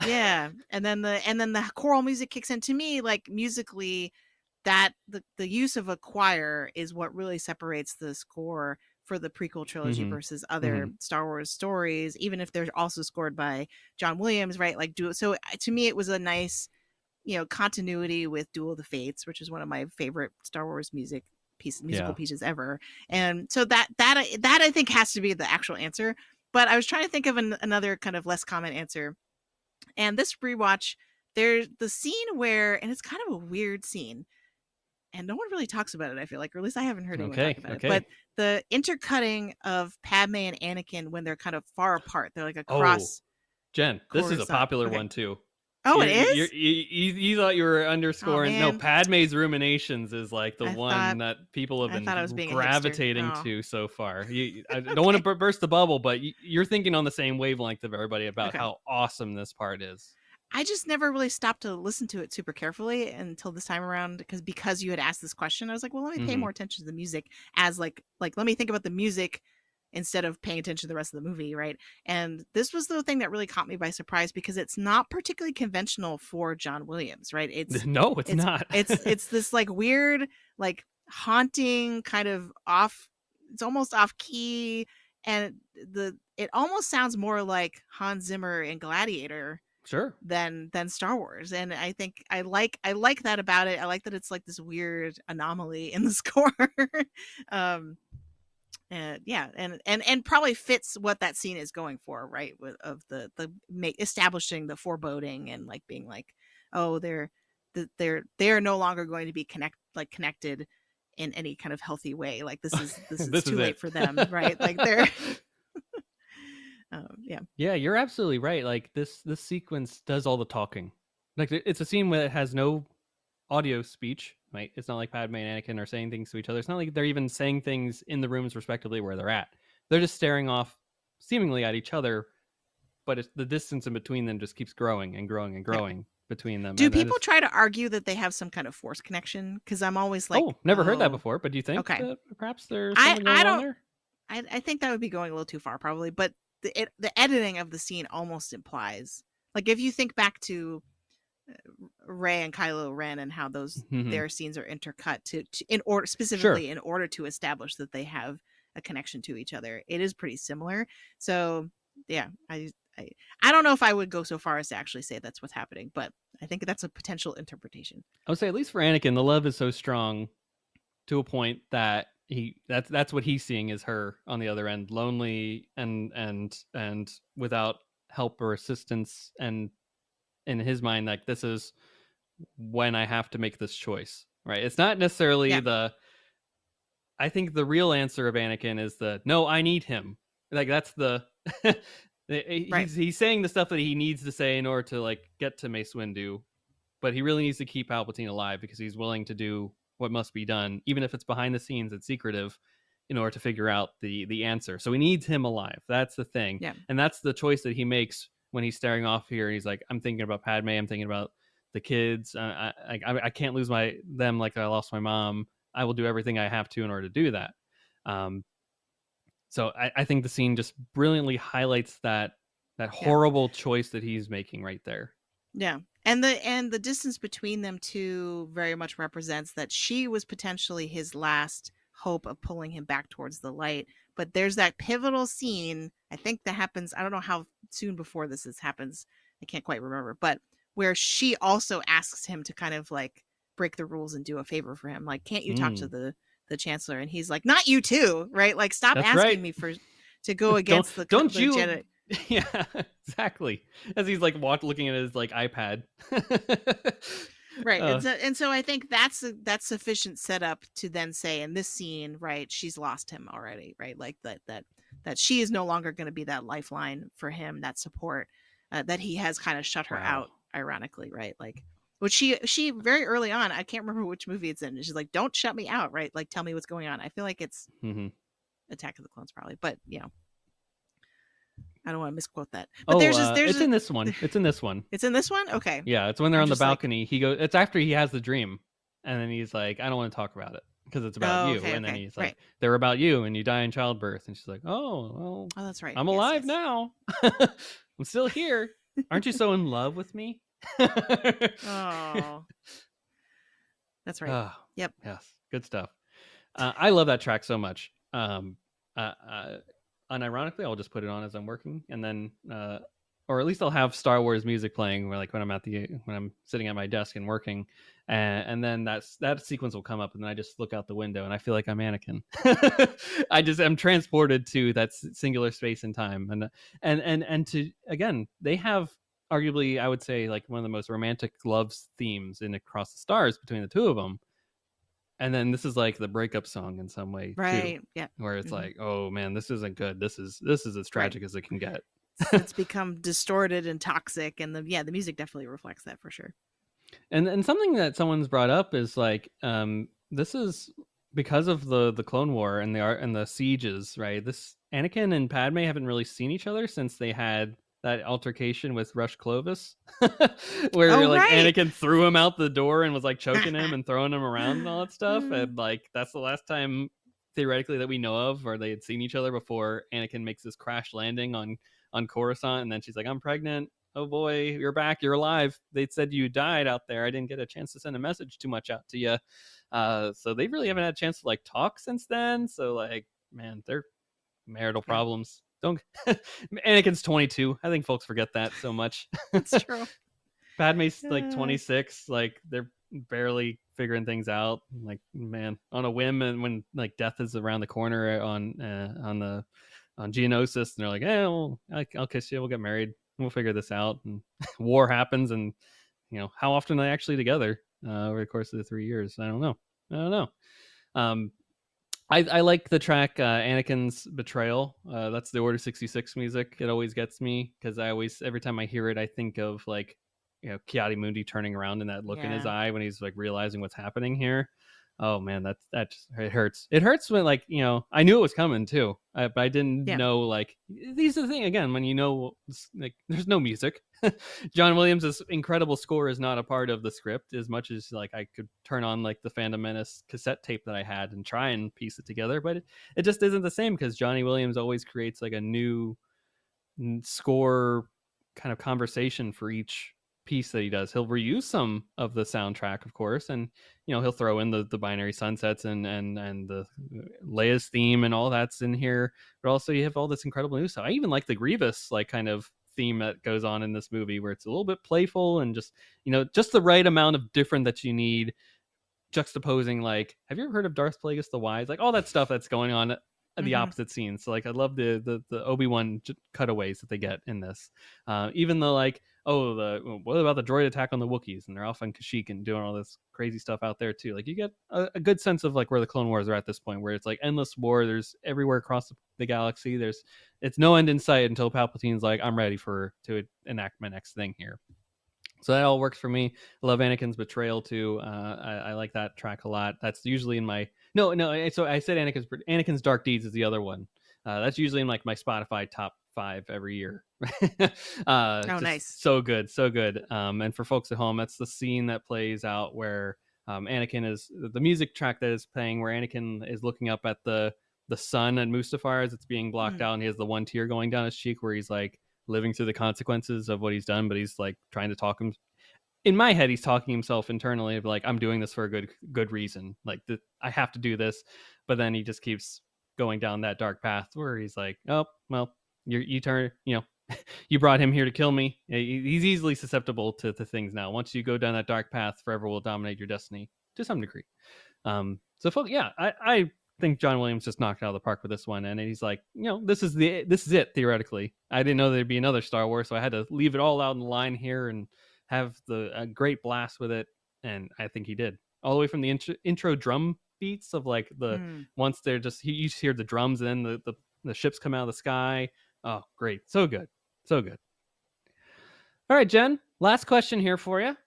Yeah, and then the choral music kicks in. To me, like musically, that the use of a choir is what really separates the score for the prequel trilogy versus other Star Wars stories, even if they're also scored by John Williams, right? Like so to me it was a nice, continuity with Duel of the Fates, which is one of my favorite Star Wars musical pieces ever. And so that I think has to be the actual answer. But I was trying to think of another kind of less common answer. And this rewatch, there's the scene where, and it's kind of a weird scene, and no one really talks about it, I feel like, or at least I haven't heard anyone talk about it. But the intercutting of Padme and Anakin when they're kind of far apart, they're like across. Jen, this is a popular one too. Oh, it is? You thought you were underscoring. No, Padme's Ruminations is like the one that people have been gravitating to so far. I don't want to burst the bubble, but you're thinking on the same wavelength of everybody about how awesome this part is. I just never really stopped to listen to it super carefully until this time around, because you had asked this question. I was like, well, let me pay more attention to the music as like let me think about the music instead of paying attention to the rest of the movie, right? And this was the thing that really caught me by surprise, because it's not particularly conventional for John Williams, right? No, it's not. It's this like weird, like haunting kind of off, it's almost off key, and it almost sounds more like Hans Zimmer in Gladiator Sure. than Star Wars. And I think I like that about it. I like that it's like this weird anomaly in the score. And yeah, and probably fits what that scene is going for, right? Of the establishing the foreboding, and like being like, oh, they're no longer going to be connected in any kind of healthy way. Like this is too late for them, right? Like they're yeah, you're absolutely right. Like this sequence does all the talking. Like it's a scene where it has no audio speech, right? It's not like Padme and Anakin are saying things to each other. It's not like they're even saying things in the rooms respectively where they're at. They're just staring off seemingly at each other, but the distance in between them just keeps growing and growing and growing between them. Do people try to argue that they have some kind of force connection? Because I'm always like, never heard that before. But do you think that perhaps there's something going on there? I think that would be going a little too far, probably. But the editing of the scene almost implies, like, if you think back to Rey and Kylo Ren and how their scenes are intercut in order, specifically in order to establish that they have a connection to each other, it is pretty similar. So yeah, I don't know if I would go so far as to actually say that's what's happening, but I think that's a potential interpretation. I would say, at least for Anakin, the love is so strong to a point that that's what he's seeing is her on the other end, lonely and without help or assistance, and in his mind, like, this is when I have to make this choice, right? It's not necessarily I think the real answer of Anakin is no, I need him. Like, that's he's saying the stuff that he needs to say in order to, like, get to Mace Windu, but he really needs to keep Palpatine alive because he's willing to do what must be done, even if it's behind the scenes, it's secretive, in order to figure out the answer. So he needs him alive. That's the thing. Yeah. And that's the choice that he makes when he's staring off here. He's like, I'm thinking about Padme. I'm thinking about the kids. I can't lose them like I lost my mom. I will do everything I have to in order to do that. So I think the scene just brilliantly highlights that horrible choice that he's making right there. Yeah. And the distance between them two very much represents that she was potentially his last hope of pulling him back towards the light. But there's that pivotal scene, I think that happens, I don't know how soon before this happens, I can't quite remember, but where she also asks him to kind of like break the rules and do a favor for him. Like, can't you talk to the Chancellor? And he's like, not you too, right? Like, stop asking me to go against the Jedi. Yeah, exactly. As he's like looking at his like iPad. Right. And so I think that's sufficient setup to then say in this scene, right, she's lost him already, right? Like that she is no longer going to be that lifeline for him, that support, that he has kind of shut her out, ironically, right? Like, which she very early on, I can't remember which movie it's in, she's like, don't shut me out, right? Like, tell me what's going on. I feel like it's Attack of the Clones probably, but you know, I don't want to misquote that. But it's in this one. It's in this one. It's in this one? Okay. Yeah, it's when they're on the balcony. Like, it's after he has the dream. And then he's like, I don't want to talk about it because it's about you. And then he's like, they're about you and you die in childbirth. And she's like, oh, well. Oh, that's right. I'm alive now. I'm still here. Aren't you so in love with me? Oh. That's right. Yep. Yes. Good stuff. I love that track so much. Unironically, I'll just put it on as I'm working, and then, or at least I'll have Star Wars music playing, where, like, when I'm sitting at my desk and working, and then that sequence will come up, and then I just look out the window, and I feel like I'm Anakin. I just am transported to that singular space and time, and to, again, they have arguably, I would say, like, one of the most romantic love themes in Across the Stars between the two of them. And then this is like the breakup song in some way, right? Too, yeah, where it's like, oh man, this isn't good. This is as tragic as it can get. It's become distorted and toxic, and the music definitely reflects that for sure. And something that someone's brought up is like, this is because of the Clone War and the sieges, right? This Anakin and Padme haven't really seen each other since they had that altercation with Rush Clovis, where Anakin threw him out the door and was like choking him and throwing him around and all that stuff. And like, that's the last time theoretically that we know of, or they had seen each other before Anakin makes this crash landing on Coruscant, and then she's like, I'm pregnant. Oh boy, you're back, you're alive. They said you died out there. I didn't get a chance to send a message too much out to you. So they really haven't had a chance to like talk since then. So like, man, they're marital problems. Don't Anakin's 22. I think folks forget that so much. That's true. Padme's like 26. Like they're barely figuring things out. Like, man, on a whim, and when like death is around the corner on Geonosis, and they're like, well, I'll kiss you, we'll get married, we'll figure this out. And war happens, and how often are they actually together over the course of the 3 years? I don't know. I like the track Anakin's Betrayal. That's the Order 66 music. It always gets me because every time I hear it, I think of like Kiadi Mundi turning around and that look in his eye when he's like realizing what's happening here. Oh man, that just, it hurts. It hurts when like I knew it was coming too, but I didn't know like these are the thing again when like there's no music. John Williams' incredible score is not a part of the script as much as like I could turn on like the Phantom Menace cassette tape that I had and try and piece it together, but it just isn't the same because Johnny Williams always creates like a new score kind of conversation for each piece that he does. He'll reuse some of the soundtrack, of course, and he'll throw in the binary sunsets and the Leia's theme and all that's in here, but also you have all this incredible new stuff. I even like the Grievous like kind of theme that goes on in this movie where it's a little bit playful and just just the right amount of different that you need, juxtaposing like, have you ever heard of Darth Plagueis the Wise, like all that stuff that's going on the opposite scenes. So like I love the Obi-Wan cutaways that they get in this, even though like what about the droid attack on the Wookiees, and they're off on Kashyyyk and doing all this crazy stuff out there too. Like you get a good sense of like where the Clone Wars are at this point, where it's like endless war. There's everywhere across the galaxy. It's no end in sight until Palpatine's like, I'm ready to enact my next thing here. So that all works for me. I love Anakin's Betrayal too. I like that track a lot. That's usually in my no. So I said Anakin's Dark Deeds is the other one. That's usually in like my Spotify top 5 every year. Nice. So good. And for folks at home, that's the scene that plays out where Anakin is the music track that is playing, where Anakin is looking up at the sun at Mustafar as it's being blocked out, and he has the one tear going down his cheek, where he's like living through the consequences of what he's done, but he's like trying to talk him. In my head, he's talking himself internally of like, I'm doing this for a good reason. Like I have to do this, but then he just keeps going down that dark path where he's like, oh well, you turn, you brought him here to kill me. He's easily susceptible to things now. Once you go down that dark path, forever will dominate your destiny to some degree. So folks, yeah, I think John Williams just knocked out of the park with this one, and he's like, this is it theoretically. I didn't know there'd be another Star Wars, so I had to leave it all out in the line here and have a great blast with it, and I think he did. All the way from the intro drum beats of like once they're just you just hear the drums, and then the ships come out of the sky. Oh, great, so good. All right, Jen, last question here for you.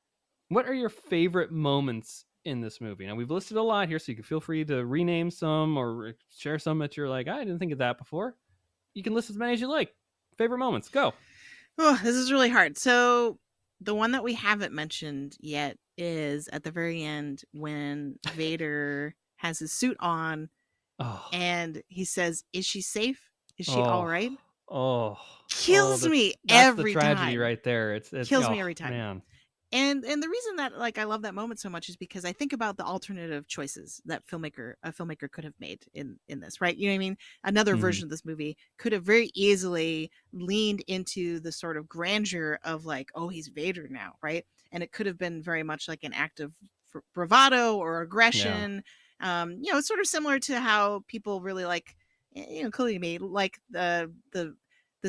What are your favorite moments in this movie? Now, we've listed a lot here, so you can feel free to rename some or share some that you're like, I didn't think of that before. You can list as many as you like. Favorite moments, go. Oh, this is really hard. So the one that we haven't mentioned yet is at the very end when Vader has his suit on and he says, is she safe? Is she all right? Kills me every time. That's the tragedy right there. It kills me every time. Man. And the reason that like I love that moment so much is because I think about the alternative choices that a filmmaker could have made in this, right? You know what I mean? Another version of this movie could have very easily leaned into the sort of grandeur of like, oh, he's Vader now, right? And it could have been very much like an act of bravado or aggression. Yeah. It's sort of similar to how people really like, including me, like the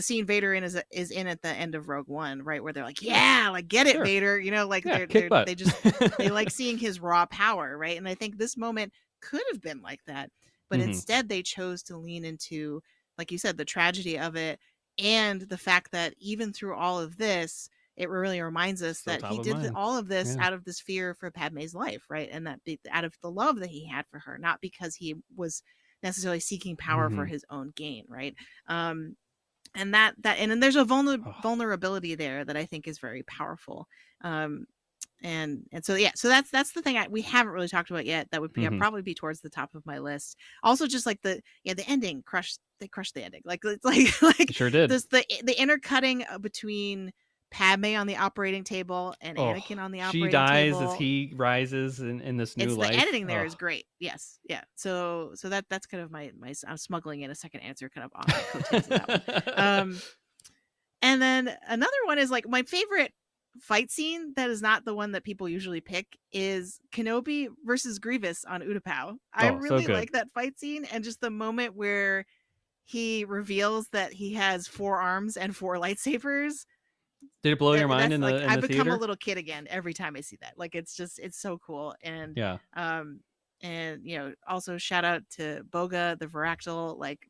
scene Vader is in at the end of Rogue One, right? Where they're like, yeah, like get it, sure. Vader, like they like seeing his raw power, right? And I think this moment could have been like that, but instead they chose to lean into, like you said, the tragedy of it, and the fact that even through all of this, it really reminds us that he did all of this out of this fear for Padme's life, right? And that out of the love that he had for her, not because he was necessarily seeking power for his own gain, right? And that and then there's a vulnerability there that I think is very powerful. so so that's the thing we haven't really talked about yet. That would be, probably be towards the top of my list. Also, just like the ending, they crushed the ending. Like it's like Sure did. this the intercutting between Padme on the operating table and Anakin on the operating she dies table as he rises in this new life. The editing there is great. Yes, yeah. So that's kind of my I'm smuggling in a second answer kind of on my coattails of that one. And then another one is like my favorite fight scene that is not the one that people usually pick is Kenobi versus Grievous on Utapau. I really like that fight scene, and just the moment where he reveals that he has 4 arms and 4 lightsabers. Did it blow your mind in the I become theater? a little kid again every time I see that. Like it's so cool. And and also shout out to Boga the Varactyl, like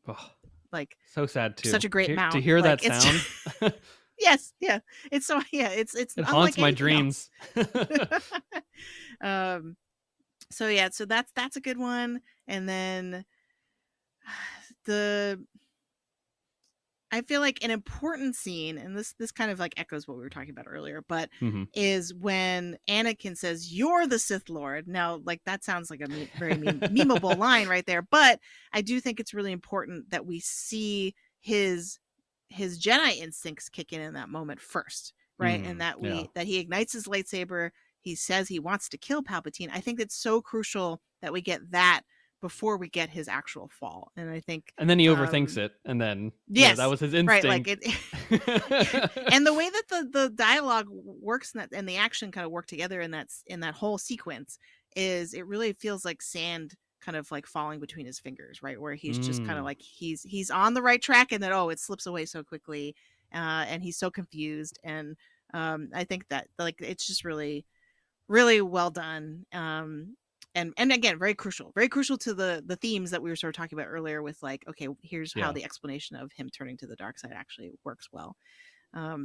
so sad too. Such a great mount to hear that sound. Yes, yeah. It's so it's it haunts my dreams. So that's a good one. And then I feel like an important scene, and this kind of like echoes what we were talking about earlier, but is when Anakin says, "You're the Sith Lord." Now, like that sounds like a very memeable line right there, but I do think it's really important that we see his Jedi instincts kick in that moment first, right? And that that he ignites his lightsaber. He says he wants to kill Palpatine. I think it's so crucial that we get that before we get his actual fall. And I think and then he overthinks it, and then that was his instinct, right? Like it and the way that the dialogue works and the action kind of work together in that whole sequence is, it really feels like sand kind of like falling between his fingers, right? Where he's just kind of like he's on the right track, and then it slips away so quickly, and he's so confused. And I think that like it's just really, really well done. And again, very crucial to the themes that we were sort of talking about earlier with like, okay, here's how the explanation of him turning to the dark side actually works well. But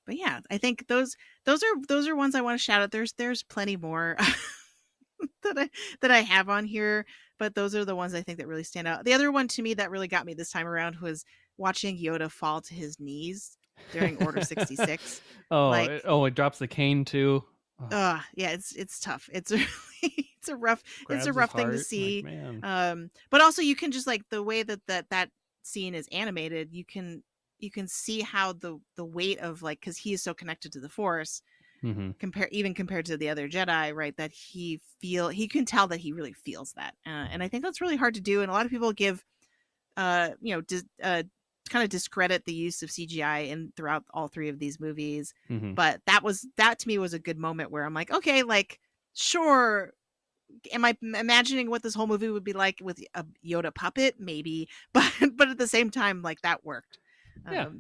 yeah, I think those are ones I want to shout out. There's plenty more that I have on here, but those are the ones I think that really stand out. The other one to me that really got me this time around was watching Yoda fall to his knees during Order 66. It drops the cane too. Yeah, it's tough. It's a rough thing to see. Like, man. But also you can just like the way that scene is animated, you can see how the weight of like, because he is so connected to the Force, compared to the other Jedi, right? That he can tell that he really feels that, and I think that's really hard to do. And a lot of people give, kind of discredit the use of CGI throughout all 3 of these movies. But that to me was a good moment where I'm like, okay, like sure, am I imagining what this whole movie would be like with a Yoda puppet? Maybe, but at the same time, like that worked.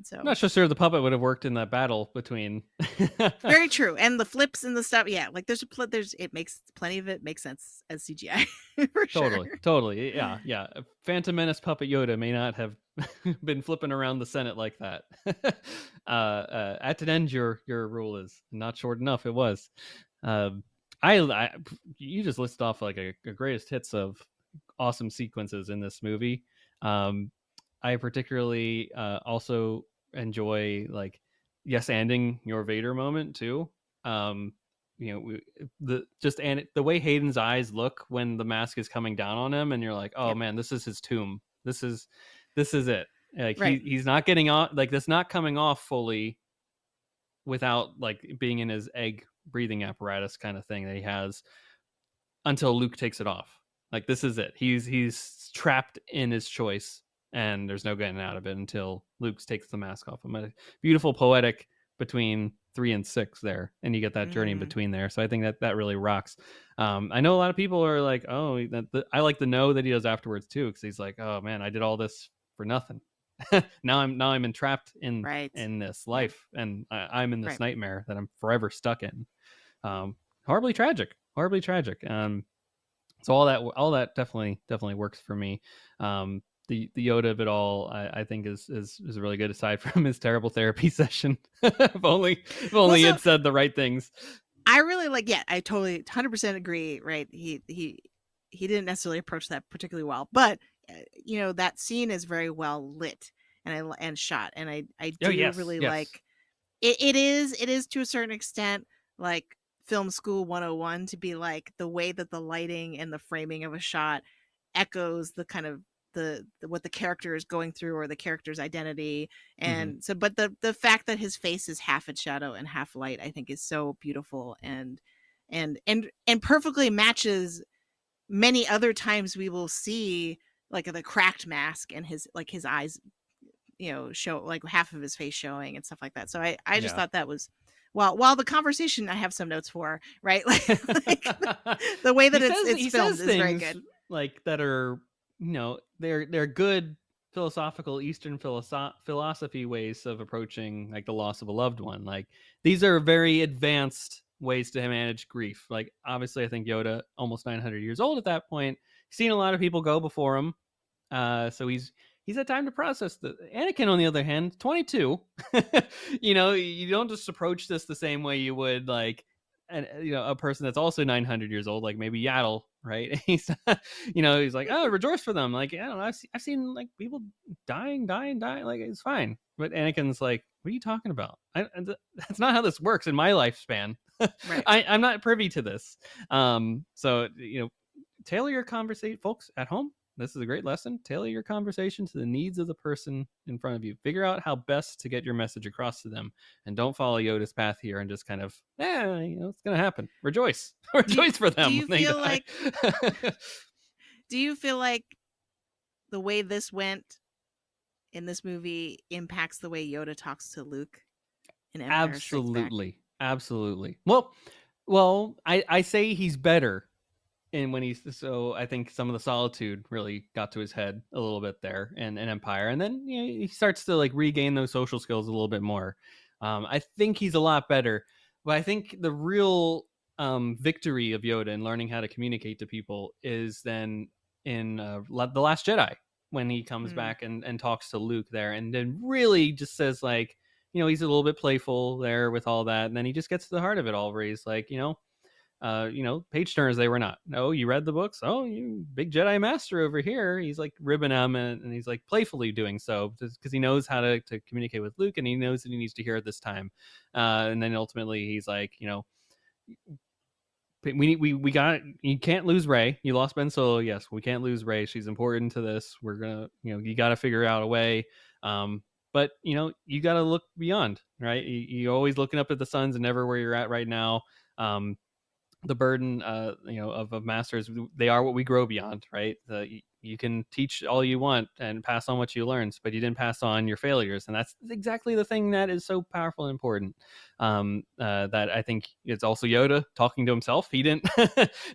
So I'm not so sure the puppet would have worked in that battle between. Very true, and the flips and the stuff. Yeah, like plenty of it makes sense as CGI for sure. Totally. Yeah. Phantom Menace puppet Yoda may not have been flipping around the Senate like that. At an end, your rule is not short enough. It was. You just listed off like a greatest hits of awesome sequences in this movie. I particularly also enjoy like ending your Vader moment too. The way Hayden's eyes look when the mask is coming down on him, and you're like, oh man, this is his tomb. This is it. Like he's not getting off, like that's not coming off fully without like being in his egg breathing apparatus kind of thing that he has until Luke takes it off. Like this is it. He's trapped in his choice, and there's no getting out of it until Luke takes the mask off him. A beautiful poetic between 3 and 6 there, and you get that journey in between there. So I think that really rocks. I know a lot of people are like, oh, I like the know that he does afterwards too, because he's like, oh man, I did all this for nothing. now I'm entrapped in this life, and I'm in this nightmare that I'm forever stuck in. Horribly tragic. So all that definitely works for me. The Yoda of it all, I think is really good. Aside from his terrible therapy session, if only he'd said the right things. I really like. Yeah, I totally 100% agree. Right, he didn't necessarily approach that particularly well, but that scene is very well lit and shot, and I do really like it. It is to a certain extent like film school 101 to be like the way that the lighting and the framing of a shot echoes the kind of the what the character is going through or the character's identity. And so but the fact that his face is half in shadow and half light, I think is so beautiful and perfectly matches many other times we will see like the cracked mask and his like his eyes, you know, show like half of his face showing and stuff like that. So I just thought that was while the conversation I have some notes for, right? like the way that it's filmed is very good. Like that are, you know, they're good philosophical Eastern philosophy ways of approaching like the loss of a loved one. Like these are very advanced ways to manage grief. Like obviously I think Yoda, almost 900 years old at that point, seen a lot of people go before him. So he's had time to process. The Anakin, on the other hand, 22. You know, you don't just approach this the same way you would like, and you know, a person that's also 900 years old, like maybe Yaddle, right? He's, you know, he's like, oh, rejoice for them. Like I don't know, I've seen like people dying. Like it's fine. But Anakin's like, what are you talking about? That's not how this works in my lifespan. Right. I'm not privy to this. So you know, tailor your conversation, folks at home. This is a great lesson. Tailor your conversation to the needs of the person in front of you. Figure out how best to get your message across to them, and don't follow Yoda's path here and just kind of, you know, it's gonna happen. Rejoice, rejoice for them. Do you feel like? Do you feel like the way this went in this movie impacts the way Yoda talks to Luke in Empire Strikes Back? Absolutely. Well, I say he's better. And when so I think some of the solitude really got to his head a little bit there in Empire. And then, you know, he starts to like regain those social skills a little bit more. I think he's a lot better, but I think the real victory of Yoda in learning how to communicate to people is then in The Last Jedi, when he comes back and talks to Luke there, and then really just says like, you know, he's a little bit playful there with all that. And then he just gets to the heart of it all, where he's like, you know, page turners they were not. Oh, you read the books? Oh, you big Jedi master over here. He's like ribbing him, and he's like playfully doing so because he knows how to communicate with Luke, and he knows that he needs to hear it this time. And then ultimately he's like, you know, we got, you can't lose Rey. You lost Ben Solo. Yes, we can't lose Rey. She's important to this. We're gonna, you know, you got to figure out a way. But you know, you got to look beyond, right? You're always looking up at the suns and never where you're at right now. The burden, you know, of masters, they are what we grow beyond, right? You can teach all you want and pass on what you learned, but you didn't pass on your failures, and that's exactly the thing that is so powerful and important. That I think it's also Yoda talking to himself. He didn't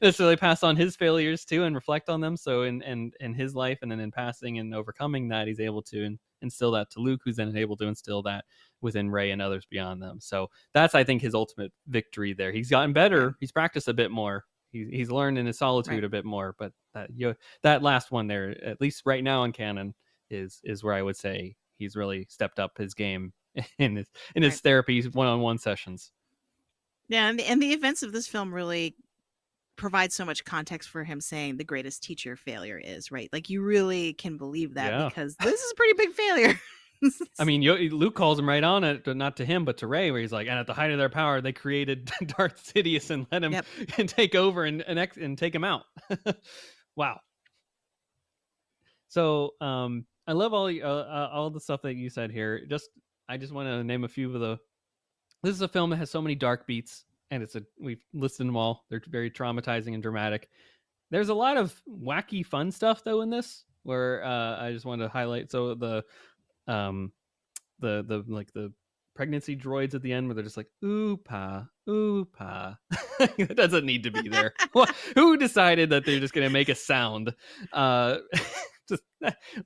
necessarily pass on his failures too and reflect on them. So in his life, and then in passing and overcoming that, he's able to instill that to Luke, who's then able to instill that within Rey and others beyond them. So that's, I think, his ultimate victory there. He's gotten better. He's practiced a bit more. He's learned in his solitude a bit more. But that last one there, at least right now in canon, is where I would say he's really stepped up his game in his therapy one-on-one sessions. Yeah, and the events of this film really provide so much context for him saying the greatest teacher failure is, right? Like you really can believe that because this is a pretty big failure. I mean, Luke calls him right on it, not to him, but to Rey, where he's like, and at the height of their power, they created Darth Sidious and let him and take over and take him out. Wow. So I love all the stuff that you said here. I just want to name a few of the. This is a film that has so many dark beats, and we've listed them all. They're very traumatizing and dramatic. There's a lot of wacky, fun stuff though in this, where I just wanted to highlight. So the pregnancy droids at the end, where they're just like ooh pa. It doesn't need to be there. Who decided that they're just gonna make a sound? Just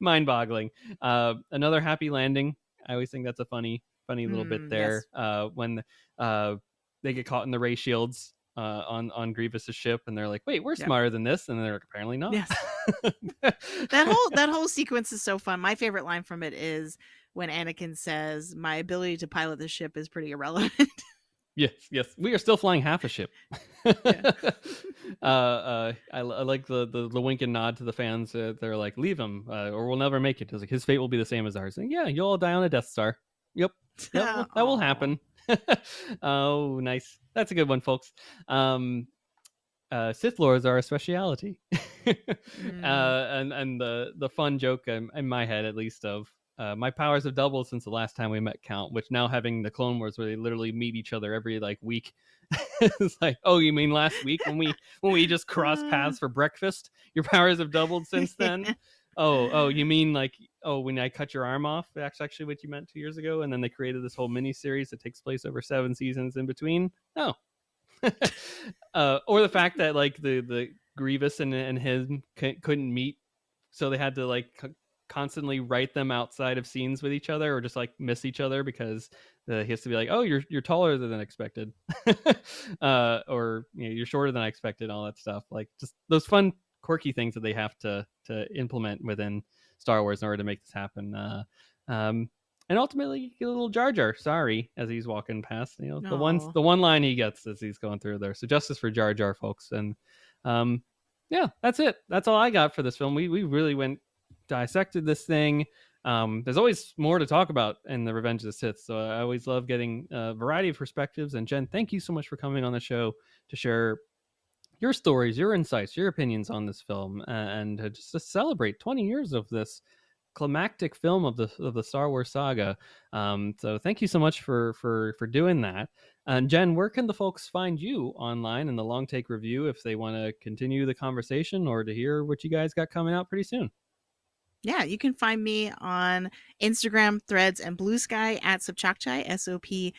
mind-boggling. Another happy landing. I always think that's a funny little bit there. Yes. When they get caught in the ray shields on Grievous's ship, and they're like, wait, we're smarter than this, and they're like, apparently not. Yes. that whole sequence is so fun. My favorite line from it is when Anakin says, my ability to pilot the ship is pretty irrelevant. Yes, we are still flying half a ship. I like the wink and nod to the fans. They're like, leave him or we'll never make it. It's like his fate will be the same as ours. And yeah, you'll all die on a Death Star. Yep, that will happen. Oh, nice. That's a good one, folks. Sith lords are a speciality. And the fun joke in my head, at least, of my powers have doubled since the last time we met Count, which now having the Clone Wars where they literally meet each other every like week. It's like, oh, you mean last week when we just crossed paths for breakfast? Your powers have doubled since then. Oh, you mean like, oh, when I cut your arm off? That's actually what you meant 2 years ago, and then they created this whole mini series that takes place over 7 seasons in between. Oh. Or the fact that like the Grievous and him couldn't meet, so they had to like constantly write them outside of scenes with each other, or just like miss each other because he has to be like, oh, you're taller than expected, or you're shorter than I expected, all that stuff. Like just those fun quirky things that they have to implement within Star Wars in order to make this happen. And ultimately, you get a little Jar Jar, sorry, as he's walking past. The one line he gets as he's going through there. So justice for Jar Jar, folks. And yeah, that's it. That's all I got for this film. We really dissected this thing. There's always more to talk about in the Revenge of the Sith. So I always love getting a variety of perspectives. And Jen, thank you so much for coming on the show to share your stories, your insights, your opinions on this film, and just to celebrate 20 years of this climactic film of the Star Wars saga. So thank you so much for doing that. And Jen, where can the folks find you online in the Long Take Review if they want to continue the conversation or to hear what you guys got coming out pretty soon? Yeah, you can find me on Instagram, Threads, and Blue Sky at Sopchockchai, Sopchockchai.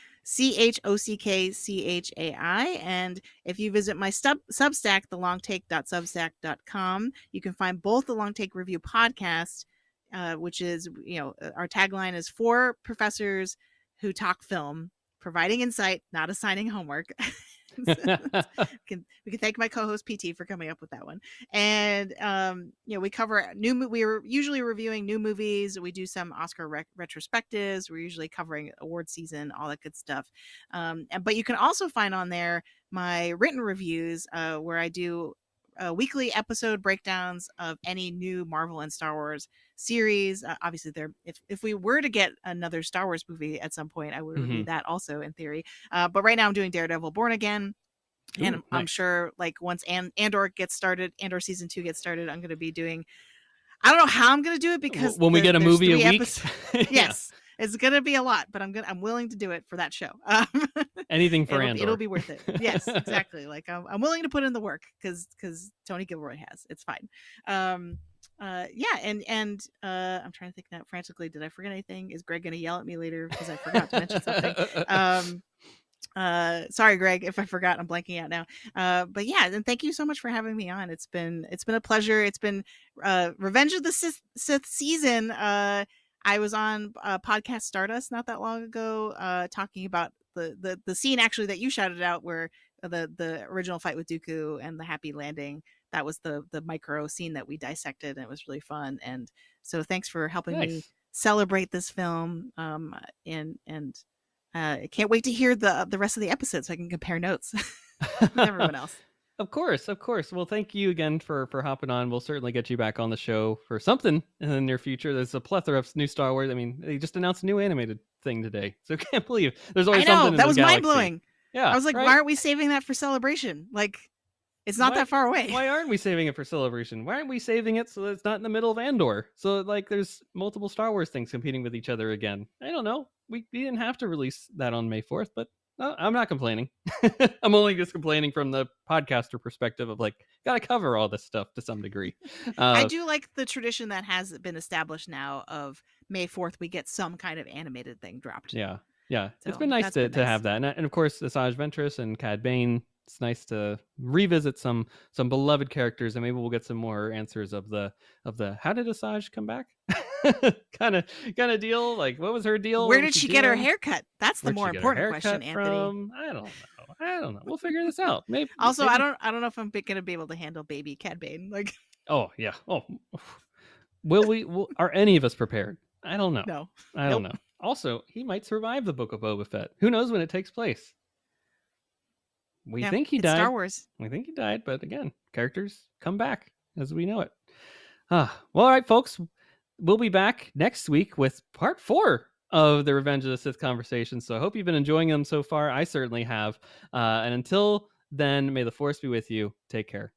And if you visit my Substack, thelongtake.substack.com, you can find both the Long Take Review podcast, which is, our tagline is 4 professors who talk film, providing insight, not assigning homework. We can thank my co-host PT for coming up with that one. And we cover we're usually reviewing new movies. We do some Oscar retrospectives. We're usually covering award season, all that good stuff. But you can also find on there my written reviews, where I do weekly episode breakdowns of any new Marvel and Star Wars series. Obviously, if we were to get another Star Wars movie at some point, I would review that also in theory. But right now I'm doing Daredevil Born Again. And nice. I'm sure like once Andor season 2 gets started, I'm going to be doing, I don't know how I'm going to do it, because when we get a movie a week, yes, it's going to be a lot, but I'm willing to do it for that show. Anything for Andor. It'll be worth it. Yes, exactly. Like I'm willing to put in the work because Tony Gilroy has. It's fine. I'm trying to think now frantically. Did I forget anything? Is Greg going to yell at me later because I forgot to mention something? Sorry, Greg, if I forgot. I'm blanking out now. But yeah, and thank you so much for having me on. It's been a pleasure. It's been Revenge of the Sith season. I was on podcast Stardust not that long ago, talking about the scene actually that you shouted out, where the original fight with Dooku and the happy landing. That was the micro scene that we dissected, and it was really fun. And so thanks for helping me celebrate this film. I can't wait to hear the rest of the episode so I can compare notes with everyone else. Of course. Well, thank you again for hopping on. We'll certainly get you back on the show for something in the near future. There's a plethora of new Star Wars. I mean, they just announced a new animated thing today, so I can't believe there's always something in that the was galaxy. mind-blowing. Yeah, I was like, why aren't we saving that for Celebration? Like, it's not that far away. Why aren't we saving it for Celebration? Why aren't we saving it so that it's not in the middle of Andor? So like there's multiple Star Wars things competing with each other again. I don't know. We didn't have to release that on May 4th, but I'm not complaining. I'm only just complaining from the podcaster perspective of like, gotta cover all this stuff to some degree. I do like the tradition that has been established now of May 4th, we get some kind of animated thing dropped. Yeah. So it's been nice to have that. And of course, Asajj Ventress and Cad Bane. It's nice to revisit some beloved characters, and maybe we'll get some more answers of the how did Asajj come back kind of deal. Like, what was her deal? Where did she get her haircut? That's the more important question, Anthony. I don't know. We'll figure this out. Maybe. Also, maybe. I don't know if I'm going to be able to handle baby Cad Bane. Like. Oh yeah. Oh. Will we? Are any of us prepared? I don't know. No. I don't know. Also, he might survive the Book of Boba Fett. Who knows when it takes place? We think he died. Star Wars. We think he died, but again, characters come back as we know it. Well, all right, folks. We'll be back next week with part 4 of the Revenge of the Sith conversations. So I hope you've been enjoying them so far. I certainly have. And until then, may the Force be with you. Take care.